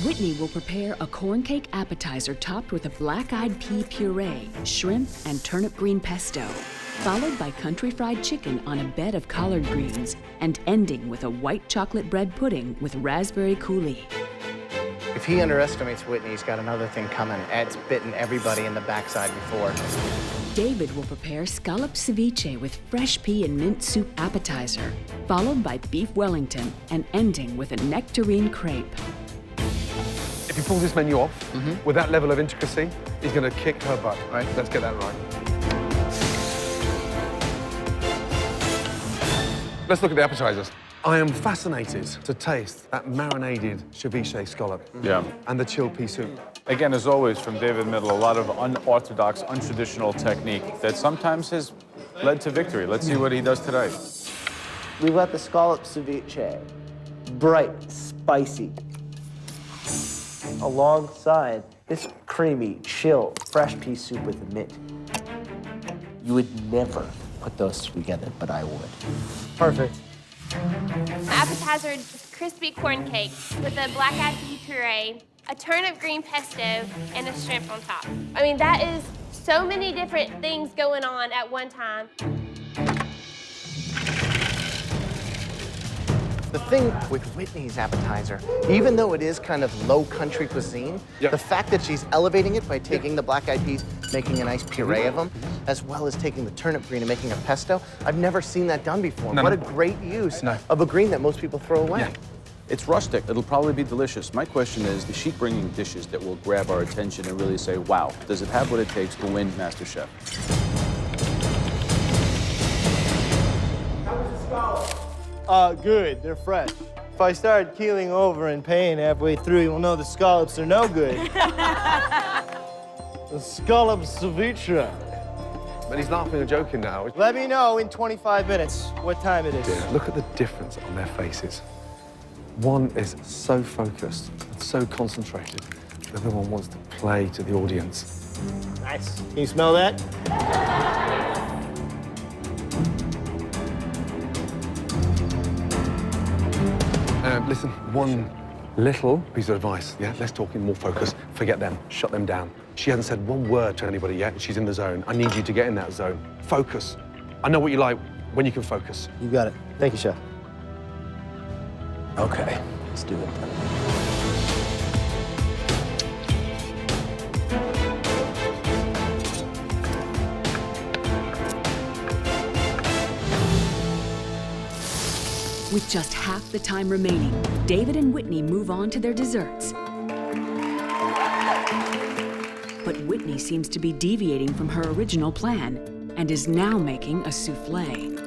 Whitney will prepare a corn cake appetizer topped with a black-eyed pea puree, shrimp, and turnip green pesto, followed by country fried chicken on a bed of collard greens, and ending with a white chocolate bread pudding with raspberry coulis. If he underestimates Whitney, he's got another thing coming. Ed's bitten everybody in the backside before. David will prepare scallop ceviche with fresh pea and mint soup appetizer, followed by beef Wellington, and ending with a nectarine crepe. If he pulls this menu off with that level of intricacy, he's going to kick her butt. Right? Let's get that right. Let's look at the appetizers. I am fascinated to taste that marinated ceviche scallop. Yeah. And the chilled pea soup. Again, as always, from David Middle, a lot of unorthodox, untraditional technique that sometimes has led to victory. Let's see what he does today. We've got the scallop ceviche, bright, spicy, alongside this creamy, chill, fresh pea soup with the mint. You would never put those together, but I would. Perfect. My appetizer is crispy corn cake with a black-eyed pea puree, a turnip green pesto, and a shrimp on top. I mean, that is so many different things going on at one time. The thing with Whitney's appetizer, even though it is kind of low country cuisine, the fact that she's elevating it by taking the black-eyed peas, making a nice puree of them, as well as taking the turnip green and making a pesto, I've never seen that done before. What a great use of a green that most people throw away. It's rustic. It'll probably be delicious. My question is she bringing dishes that will grab our attention and really say, wow, does it have what it takes to win MasterChef? How was the scallops? Good. They're fresh. If I start keeling over in pain halfway through, you'll know the scallops are no good. The scallop ceviche. But he's laughing and joking now. Let me know in 25 minutes what time it is. Yeah, look at the difference on their faces. One is so focused and so concentrated. The other one wants to play to the audience. Nice. Can you smell that? Listen, one little piece of advice, yeah? Let's talk in more focus. Forget them. Shut them down. She hasn't said one word to anybody yet, and she's in the zone. I need you to get in that zone. Focus. I know what you like when you can focus. You got it. Thank you, Chef. Okay, let's do it. With just half the time remaining, David and Whitney move on to their desserts. But Whitney seems to be deviating from her original plan and is now making a souffle.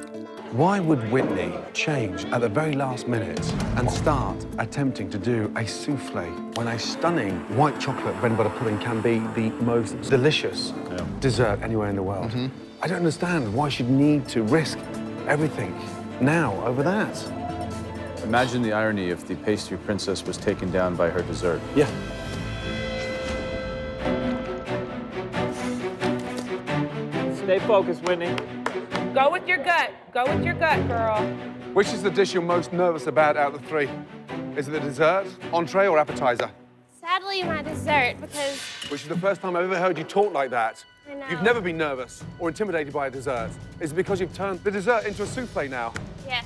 Why would Whitney change at the very last minute and start attempting to do a souffle when a stunning white chocolate bread and butter pudding can be the most delicious dessert anywhere in the world? I don't understand why she'd need to risk everything now over that. Imagine the irony if the pastry princess was taken down by her dessert. Yeah. Stay focused, Whitney. Go with your gut. Go with your gut, girl. Which is the dish you're most nervous about out of the three? Is it the dessert, entree, or appetizer? Sadly, my dessert, because... Which is the first time I've ever heard you talk like that. I know. You've never been nervous or intimidated by a dessert. Is it because you've turned the dessert into a souffle now? Yes.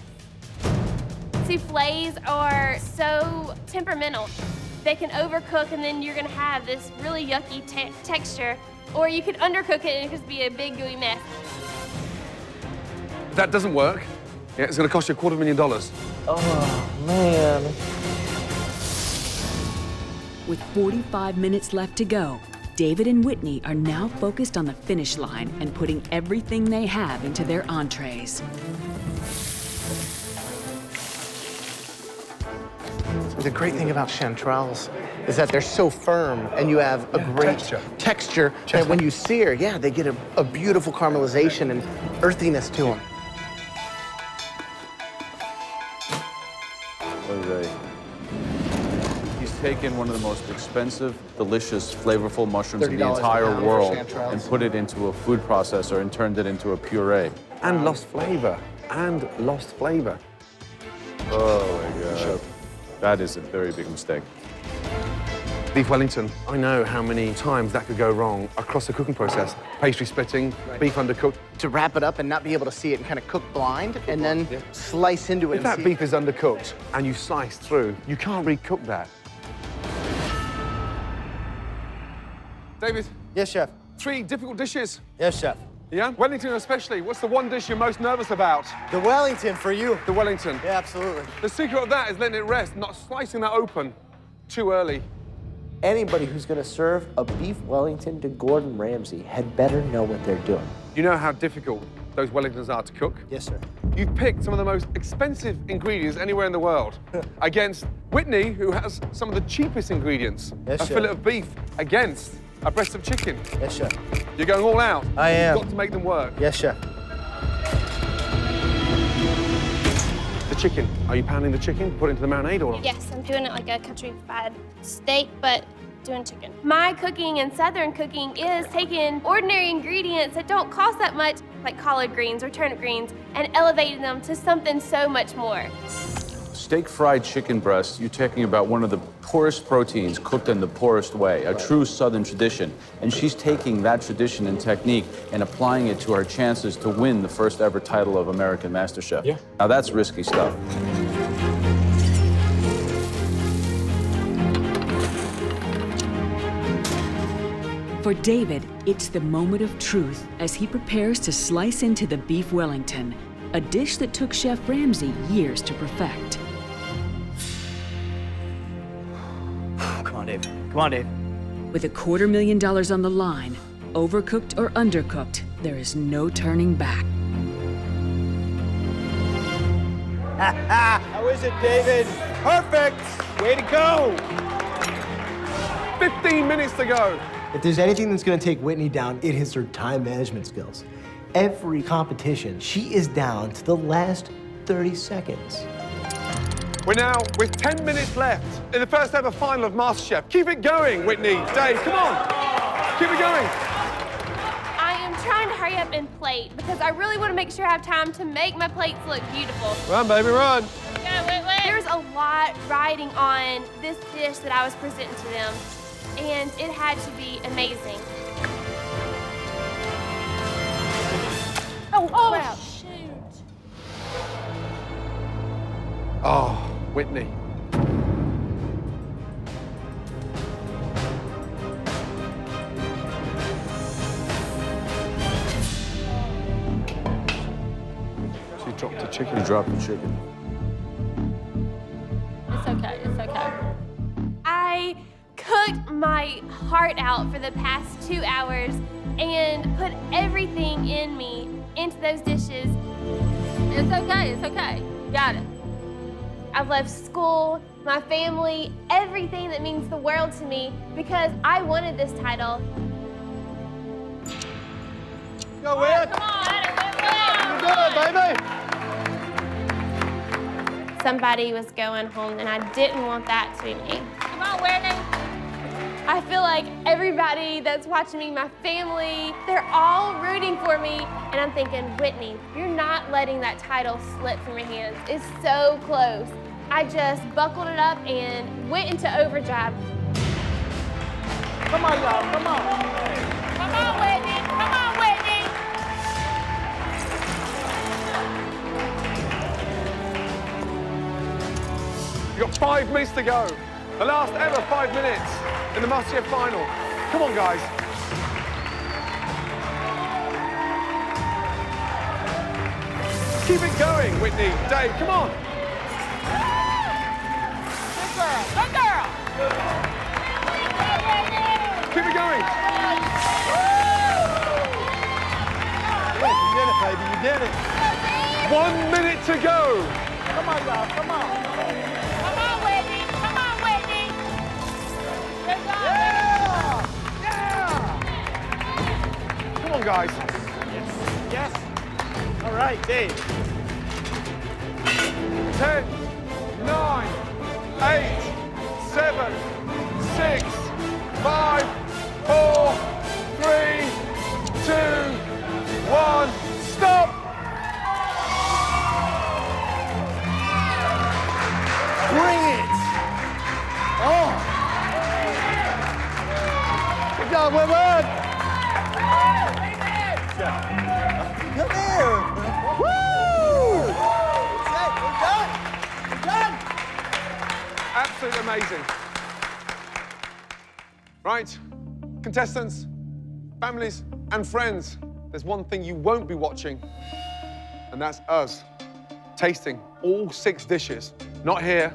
Souffles are so temperamental. They can overcook, and then you're going to have this really yucky texture. Or you could undercook it, and it could be a big, gooey mess. If that doesn't work, yeah, it's going to cost you $250,000. Oh, man. With 45 minutes left to go, David and Whitney are now focused on the finish line and putting everything they have into their entrees. The great thing about chanterelles is that they're so firm, and you have a great texture that when you sear, they get a beautiful caramelization and earthiness to them. He's taken one of the most expensive, delicious, flavorful mushrooms in the $30 entire per pound world for chanterelles. and put it into a food processor and turned it into a puree. And lost flavor. And lost flavor. Oh, my God. That is a very big mistake. Beef Wellington, I know how many times that could go wrong across the cooking process. Pastry splitting, beef undercooked. To wrap it up and not be able to see it and kind of cook blind and then slice into it. If that beef is undercooked and you slice through, you can't recook that. David. Yes, Chef. 3 difficult dishes. Yes, Chef. Yeah? Wellington especially. What's the one dish you're most nervous about? The Wellington for you. The Wellington. Yeah, absolutely. The secret of that is letting it rest, not slicing that open too early. Anybody who's gonna serve a beef Wellington to Gordon Ramsay had better know what they're doing. You know how difficult those Wellingtons are to cook? Yes, sir. You've picked some of the most expensive ingredients anywhere in the world against Whitney, who has some of the cheapest ingredients. Yes, a sir. fillet of beef against a breast of chicken. Yes, sir. You're going all out. I am. You've got to make them work. Yes, chef. The chicken. Are you pounding the chicken? Put it into the marinade or? Yes, I'm doing it like a country-fried steak, but doing chicken. My cooking and Southern cooking is taking ordinary ingredients that don't cost that much, like collard greens or turnip greens, and elevating them to something so much more. Steak fried chicken breast, you're talking about one of the poorest proteins cooked in the poorest way, a true Southern tradition. And she's taking that tradition and technique and applying it to her chances to win the first ever title of American MasterChef. Yeah. Now that's risky stuff. For David, it's the moment of truth as he prepares to slice into the beef Wellington, a dish that took Chef Ramsay years to perfect. Come on, Dave. Come on, Dave. With $250,000 on the line, overcooked or undercooked, there is no turning back. How is it, David? Perfect! Way to go! 15 minutes to go. If there's anything that's gonna take Whitney down, it is her time management skills. Every competition, she is down to the last 30 seconds. We're now with 10 minutes left in the first ever final of MasterChef. Keep it going, Whitney. Dave, come on. Keep it going. I am trying to hurry up and plate because I really want to make sure I have time to make my plates look beautiful. Run, baby, run. There's a lot riding on this dish that I was presenting to them, and it had to be amazing. Oh, crap. Shoot. Oh, Whitney. She dropped the chicken. You dropped the chicken. It's okay, it's okay. I cooked my heart out for the past 2 hours and put everything in me into those dishes. It's okay. Got it. I've left school, my family, everything that means the world to me because I wanted this title. Go, Whit! Come on! You did it, baby! Somebody was going home and I didn't want that to be me. Come on, Whitney! I feel like everybody that's watching me, my family, they're all rooting for me. And I'm thinking, Whitney, you're not letting that title slip from your hands. It's so close. I just buckled it up and went into overdrive. Come on, y'all, come on. Come on, Whitney. Come on, Whitney. You've got 5 minutes to go. The last ever 5 minutes in the MasterChef final. Come on, guys. Keep it going, Whitney. Dave, come on. Good girl. Keep it going. Yes, you did it, baby, you did it. 1 minute to go. Come on, y'all, come on. Come on, Whitney. Come on, Whitney. Good job. Yeah! Come on, guys. Yes. All right, Dave. 10, 9, 8, 7, 6, 5, 4, 3, 2, 1. Stop! Bring it! Oh! Good job, Whitman! Come here! Woo! That's it, we're done! We're done! Absolutely amazing. Right, contestants, families, and friends, there's one thing you won't be watching, and that's us tasting all 6 dishes, not here,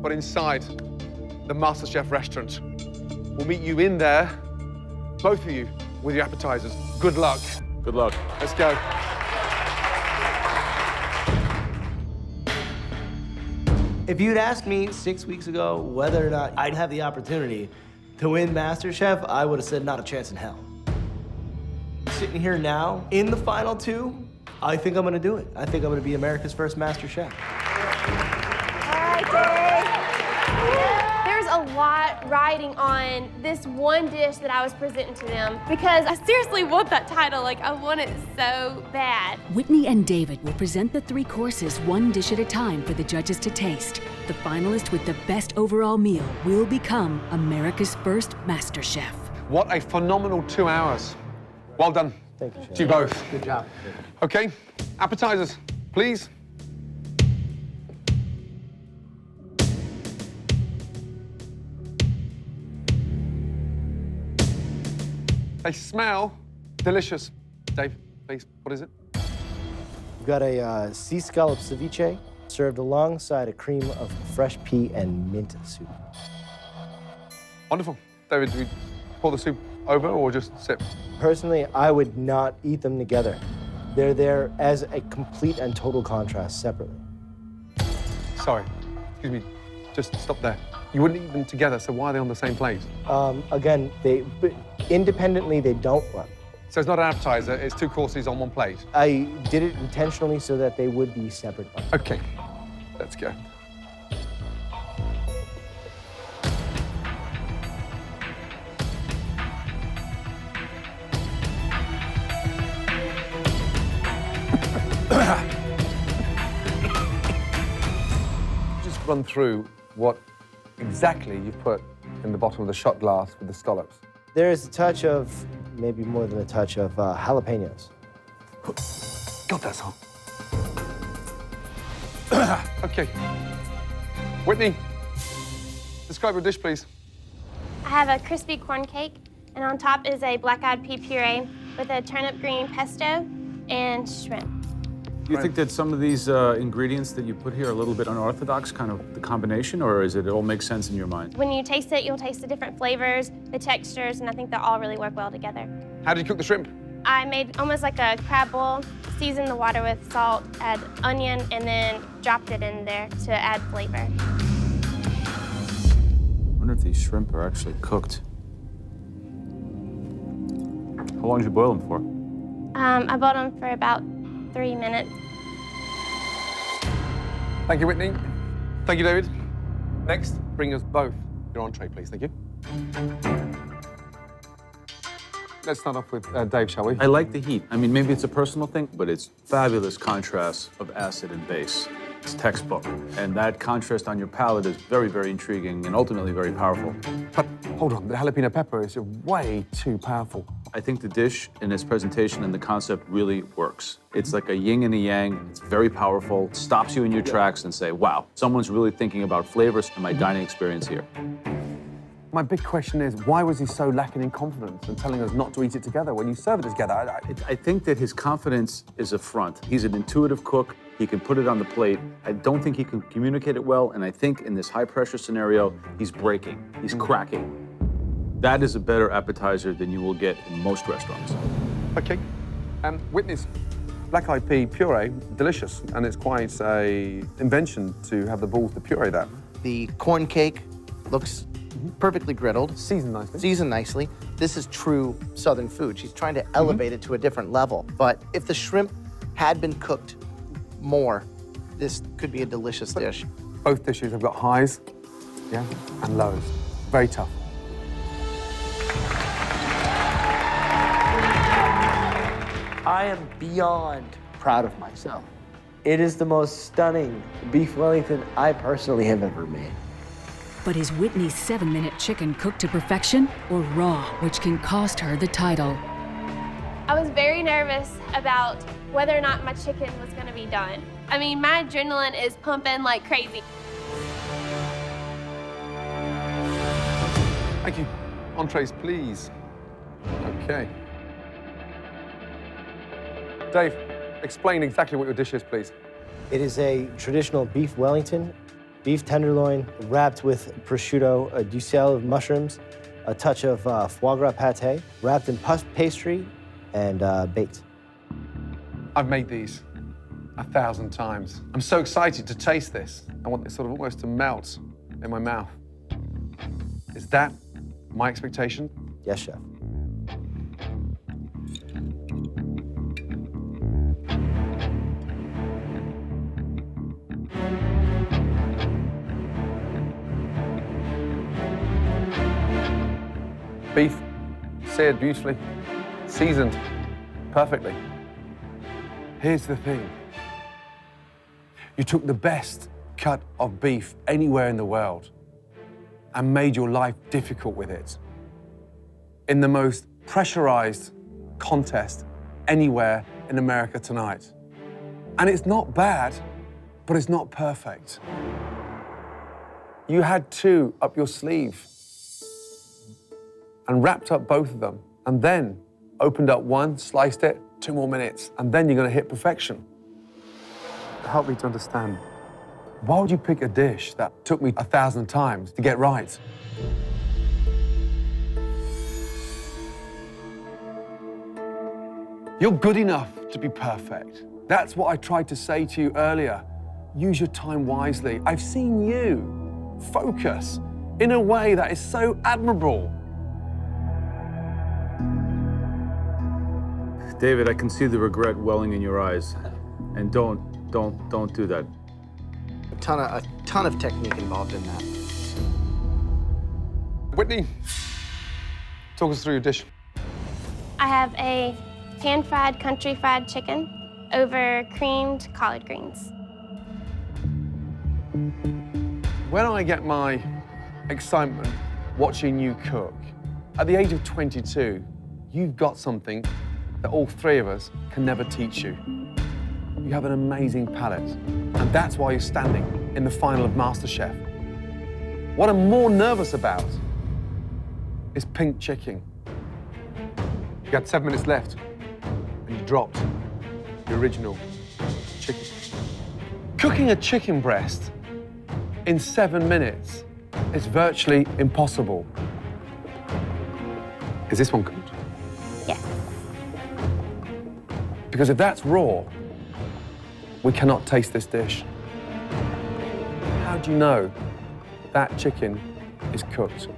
but inside the MasterChef restaurant. We'll meet you in there, both of you, with your appetizers. Good luck. Good luck. Let's go. If you'd asked me 6 weeks ago whether or not I'd have the opportunity to win MasterChef, I would have said not a chance in hell. Sitting here now, in the final 2, I think I'm gonna do it. I think I'm gonna be America's first MasterChef. All right, Dave. There's a lot riding on this one dish that I was presenting to them because I seriously want that title. Like, I want it so bad. Whitney and David will present the 3 courses 1 dish at a time for the judges to taste. The finalist with the best overall meal will become America's first MasterChef. What a phenomenal 2 hours. Well done. Thank you, Chef. To you both. Good job. Okay, appetizers, please. They smell delicious. Dave, please, what is it? We've got a sea scallop ceviche served alongside a cream of fresh pea and mint soup. Wonderful. David, do we pour the soup over or just sip? Personally, I would not eat them together. They're there as a complete and total contrast separately. Sorry, excuse me, just stop there. You wouldn't eat them together, so why are they on the same plate? Again, but independently, they don't run. So it's not an appetizer, it's 2 courses on 1 plate? I did it intentionally so that they would be separate. Okay, let's go. Just run through what exactly you put in the bottom of the shot glass with the scallops. There is a touch of, maybe more than a touch of jalapenos. God, that's hot. Okay. Whitney, describe your dish, please. I have a crispy corn cake, and on top is a black-eyed pea puree with a turnip green pesto and shrimp. Do you think that some of these ingredients that you put here are a little bit unorthodox, kind of the combination, or is it all makes sense in your mind? When you taste it, you'll taste the different flavors, the textures, and I think they all really work well together. How did you cook the shrimp? I made almost like a crab bowl, seasoned the water with salt, add onion, and then dropped it in there to add flavor. I wonder if these shrimp are actually cooked. How long did you boil them for? I boiled them for about 3 minutes. Thank you, Whitney. Thank you, David. Next, bring us both your entree, please. Thank you. Let's start off with Dave, shall we? I like the heat. I mean, maybe it's a personal thing, but it's fabulous contrast of acid and base. It's textbook. And that contrast on your palate is very, very intriguing and ultimately very powerful. But hold on, the jalapeno pepper is way too powerful. I think the dish and its presentation and the concept really works. It's like a yin and a yang. It's very powerful. It stops you in your tracks and say, wow, someone's really thinking about flavors in my dining experience here. My big question is, why was he so lacking in confidence and telling us not to eat it together when you serve it together? I think that his confidence is a front. He's an intuitive cook. He can put it on the plate. I don't think he can communicate it well, and I think in this high-pressure scenario, he's breaking. He's cracking. That is a better appetizer than you will get in most restaurants. Okay. Whitney's black-eyed pea puree, delicious, and it's quite a invention to have the balls to puree that. The corn cake looks perfectly griddled. Seasoned nicely. Seasoned nicely. This is true Southern food. She's trying to elevate it to a different level. But if the shrimp had been cooked more, this could be a delicious dish. Both dishes have got highs, yeah, and lows. Very tough. I am beyond proud of myself. It is the most stunning beef Wellington I personally have ever made. But is Whitney's 7-minute chicken cooked to perfection or raw, which can cost her the title? I was very nervous about whether or not my chicken was gonna be done. I mean, my adrenaline is pumping like crazy. Thank you. Entrees, please. Okay. Dave, explain exactly what your dish is, please. It is a traditional beef Wellington, beef tenderloin wrapped with prosciutto, a duxelle of mushrooms, a touch of foie gras pate, wrapped in puff pastry, and baked. I've made these 1,000 times. I'm so excited to taste this. I want this sort of almost to melt in my mouth. Is that my expectation? Yes, chef. Beef, seared beautifully, seasoned perfectly. Here's the thing. You took the best cut of beef anywhere in the world and made your life difficult with it. In the most pressurized contest anywhere in America tonight. And it's not bad, but it's not perfect. You had two up your sleeve and wrapped up both of them, and then opened up one, sliced it, 2 more minutes, and then you're gonna hit perfection. Help me to understand, why would you pick a dish that took me 1,000 times to get right? You're good enough to be perfect. That's what I tried to say to you earlier. Use your time wisely. I've seen you focus in a way that is so admirable. David, I can see the regret welling in your eyes. And don't do that. A ton of technique involved in that. Whitney, talk us through your dish. I have a pan-fried country fried chicken over creamed collard greens. Where do I get my excitement watching you cook? At the age of 22, you've got something that all three of us can never teach you. You have an amazing palate, and that's why you're standing in the final of MasterChef. What I'm more nervous about is pink chicken. You had 7 minutes left, and you dropped the original chicken. Cooking a chicken breast in 7 minutes is virtually impossible. Is this one cooked? Yes. Because if that's raw, we cannot taste this dish. How do you know that chicken is cooked?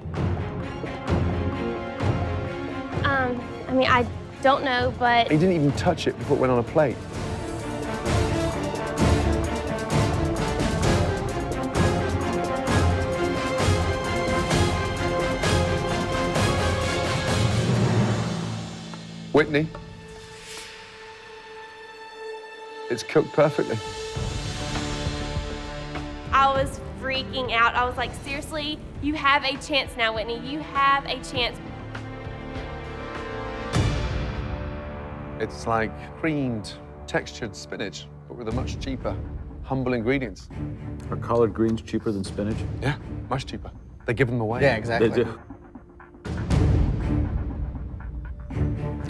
I mean, I don't know, but... He didn't even touch it before it went on a plate. Whitney, it's cooked perfectly. I was freaking out. I was like, seriously, you have a chance now, Whitney. You have a chance. It's like creamed, textured spinach, but with a much cheaper, humble ingredients. Are collard greens cheaper than spinach? Yeah, much cheaper. They give them away. Yeah, exactly. They do.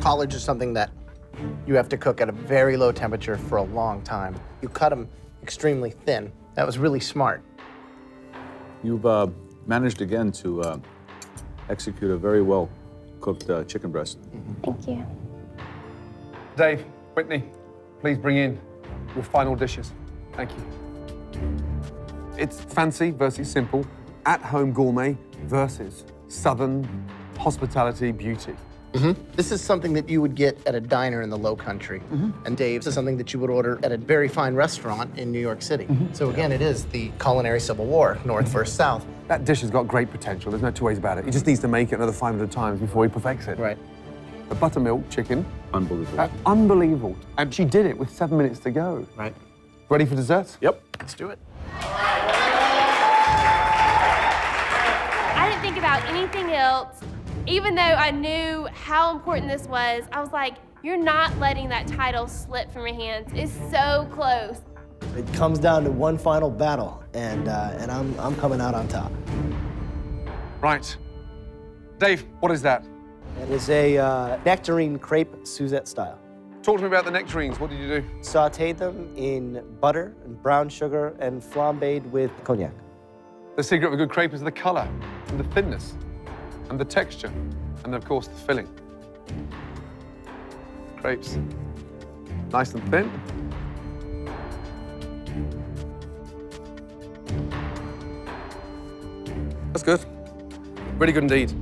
Collard is something that you have to cook at a very low temperature for a long time. You cut them extremely thin. That was really smart. You've managed again to execute a very well cooked chicken breast. Thank you. Dave, Whitney, please bring in your final dishes. Thank you. It's fancy versus simple, at-home gourmet versus southern hospitality beauty. This is something that you would get at a diner in the Low Country. And Dave's is something that you would order at a very fine restaurant in New York City. So again, it is the culinary civil war, North versus South. That dish has got great potential, there's no two ways about it. He just needs to make it another 500 times before he perfects it. Right. The buttermilk chicken. Unbelievable. Unbelievable. And she did it with 7 minutes to go. Right. Ready for dessert? Yep. Let's do it. I didn't think about anything else. Even though I knew how important this was, I was like, you're not letting that title slip from your hands. It's so close. It comes down to one final battle, and I'm coming out on top. Right. Dave, what is that? It is a nectarine crepe Suzette style. Talk to me about the nectarines. What did you do? Sauteed them in butter and brown sugar and flambéed with cognac. The secret of a good crepe is the color and the thinness and the texture and, of course, the filling. Crepes, nice and thin. That's good. Really good indeed.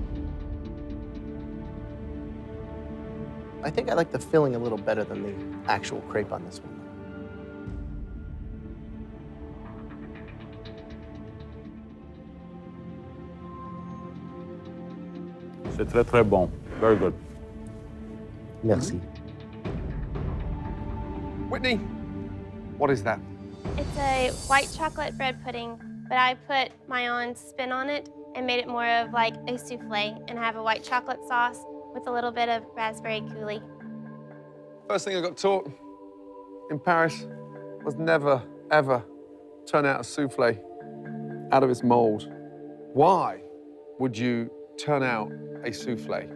I think I like the filling a little better than the actual crepe on this one. C'est très, très bon. Very good. Merci. Whitney, what is that? It's a white chocolate bread pudding, but I put my own spin on it and made it more of like a souffle, and I have a white chocolate sauce with a little bit of raspberry coulis. First thing I got taught in Paris was never, ever turn out a souffle out of its mold. Why would you turn out a souffle?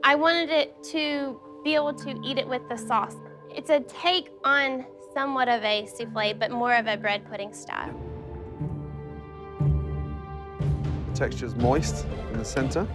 I wanted it to be able to eat it with the sauce. It's a take on somewhat of a souffle, but more of a bread pudding style. The texture's moist in the center.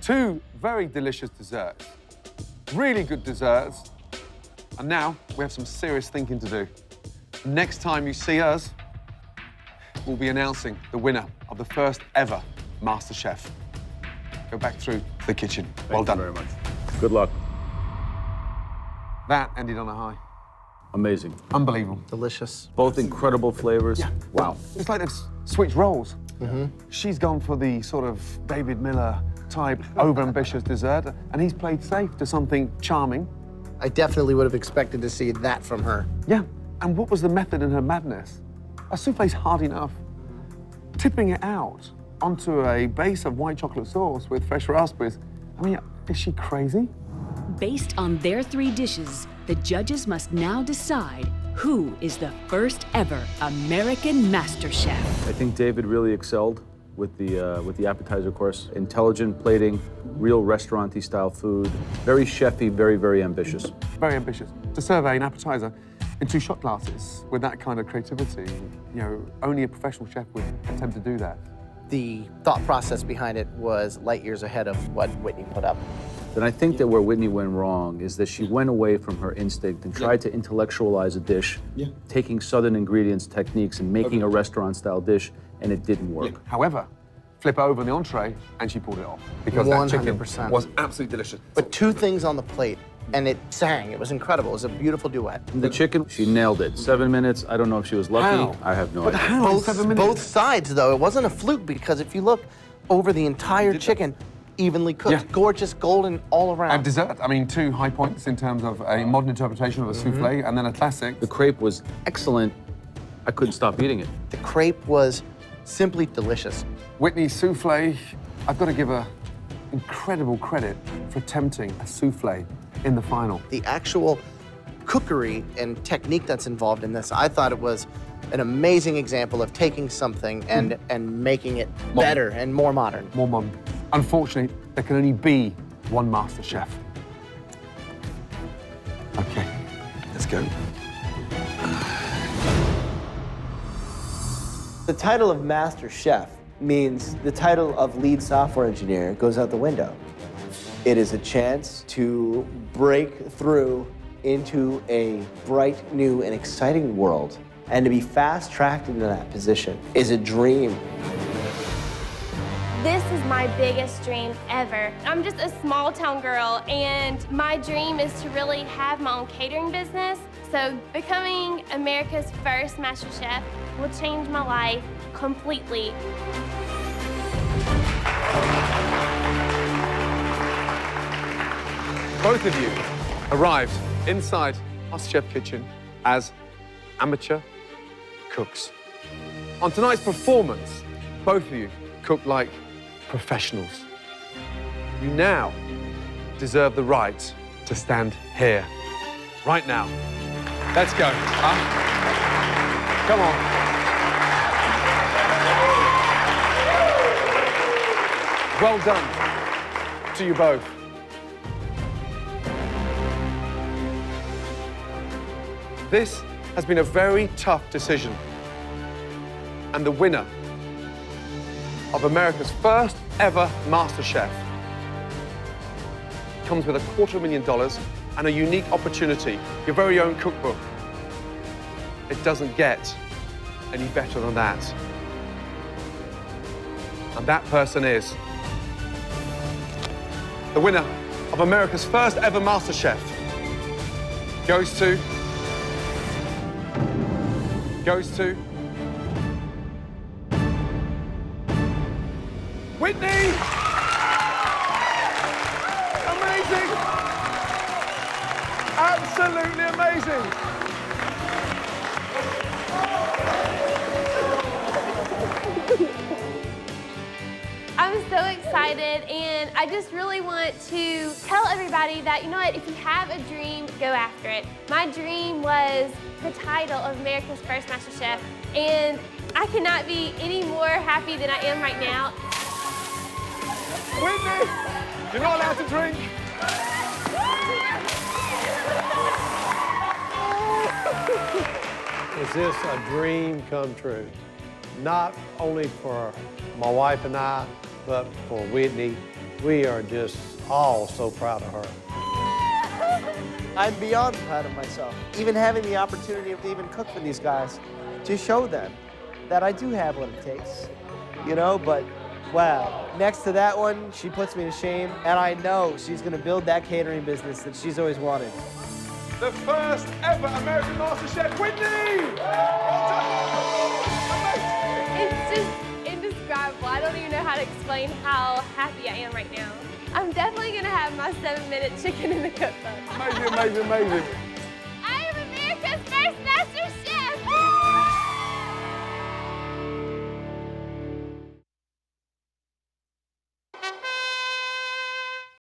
Two very delicious desserts. Really good desserts. And now we have some serious thinking to do. Next time you see us, we'll be announcing the winner of the first ever MasterChef. Go back through the kitchen. Well done. Thank you very much. Good luck. That ended on a high. Amazing. Unbelievable. Delicious. Both incredible flavors. Yeah. Wow. It's like they've switched roles. Mm-hmm. She's gone for the sort of David Miller type overambitious dessert, and he's played safe to something charming. I definitely would have expected to see that from her. Yeah, and what was the method in her madness? A souffle's hard enough. Tipping it out onto a base of white chocolate sauce with fresh raspberries, I mean, is she crazy? Based on their 3 dishes, the judges must now decide who is the first ever American MasterChef. I think David really excelled with the appetizer course. Intelligent plating, real restaurant-y style food. Very chefy, very, very ambitious. Very ambitious. To serve an appetizer in 2 shot glasses with that kind of creativity, you know, only a professional chef would attempt to do that. The thought process behind it was light years ahead of what Whitney put up. Then I think that where Whitney went wrong is that she went away from her instinct and tried to intellectualize a dish, taking Southern ingredients, techniques, and making a restaurant-style dish, and it didn't work. However, flip over the entree, and she pulled it off. Because that chicken 100%. was absolutely delicious. But 2 things on the plate, and it sang. It was incredible. It was a beautiful duet. The chicken, she nailed it. 7 minutes. I don't know if she was lucky. How? I have no But idea. how in 7 minutes? Both sides, though. It wasn't a fluke, because if you look over the entire chicken, evenly cooked, gorgeous, golden all around. And dessert, I mean, 2 high points in terms of a modern interpretation of a souffle, and then a classic. The crepe was excellent. I couldn't stop eating it. The crepe was simply delicious. Whitney's souffle, I've got to give her incredible credit for attempting a souffle in the final. The actual cookery and technique that's involved in this, I thought it was an amazing example of taking something and making it better and more modern. More modern. Unfortunately, there can only be one master chef. Okay, let's go. The title of Master Chef means the title of lead software engineer goes out the window. It is a chance to break through into a bright, new, and exciting world. And to be fast-tracked into that position is a dream. This is my biggest dream ever. I'm just a small town girl, and my dream is to really have my own catering business. So becoming America's first Master Chef will change my life completely. Both of you arrived inside MasterChef kitchen as amateur cooks. On tonight's performance, both of you cooked like professionals. You now deserve the right to stand here, right now. Let's go. Come on. Well done to you both. This has been a very tough decision. And the winner of America's first ever MasterChef comes with $250,000 and a unique opportunity, your very own cookbook. It doesn't get any better than that. And that person is the winner of America's first ever MasterChef. Goes to Whitney! Amazing! Absolutely amazing! I'm so excited, and I just really want to tell everybody that, you know what, if you have a dream, go after it. My dream was the title of America's First MasterChef, and I cannot be any more happy than I am right now. Whitney, you're not allowed to drink. Is this a dream come true? Not only for my wife and I, but for Whitney. We are just all so proud of her. I'm beyond proud of myself. Even having the opportunity to even cook for these guys, to show them that I do have what it takes, you know, but wow. Next to that one, she puts me to shame, and I know she's gonna build that catering business that she's always wanted. The first ever American MasterChef, Whitney! It's just indescribable. I don't even know how to explain how happy I am right now. I'm definitely gonna have my 7-minute chicken in the cookbook. Amazing, amazing, amazing.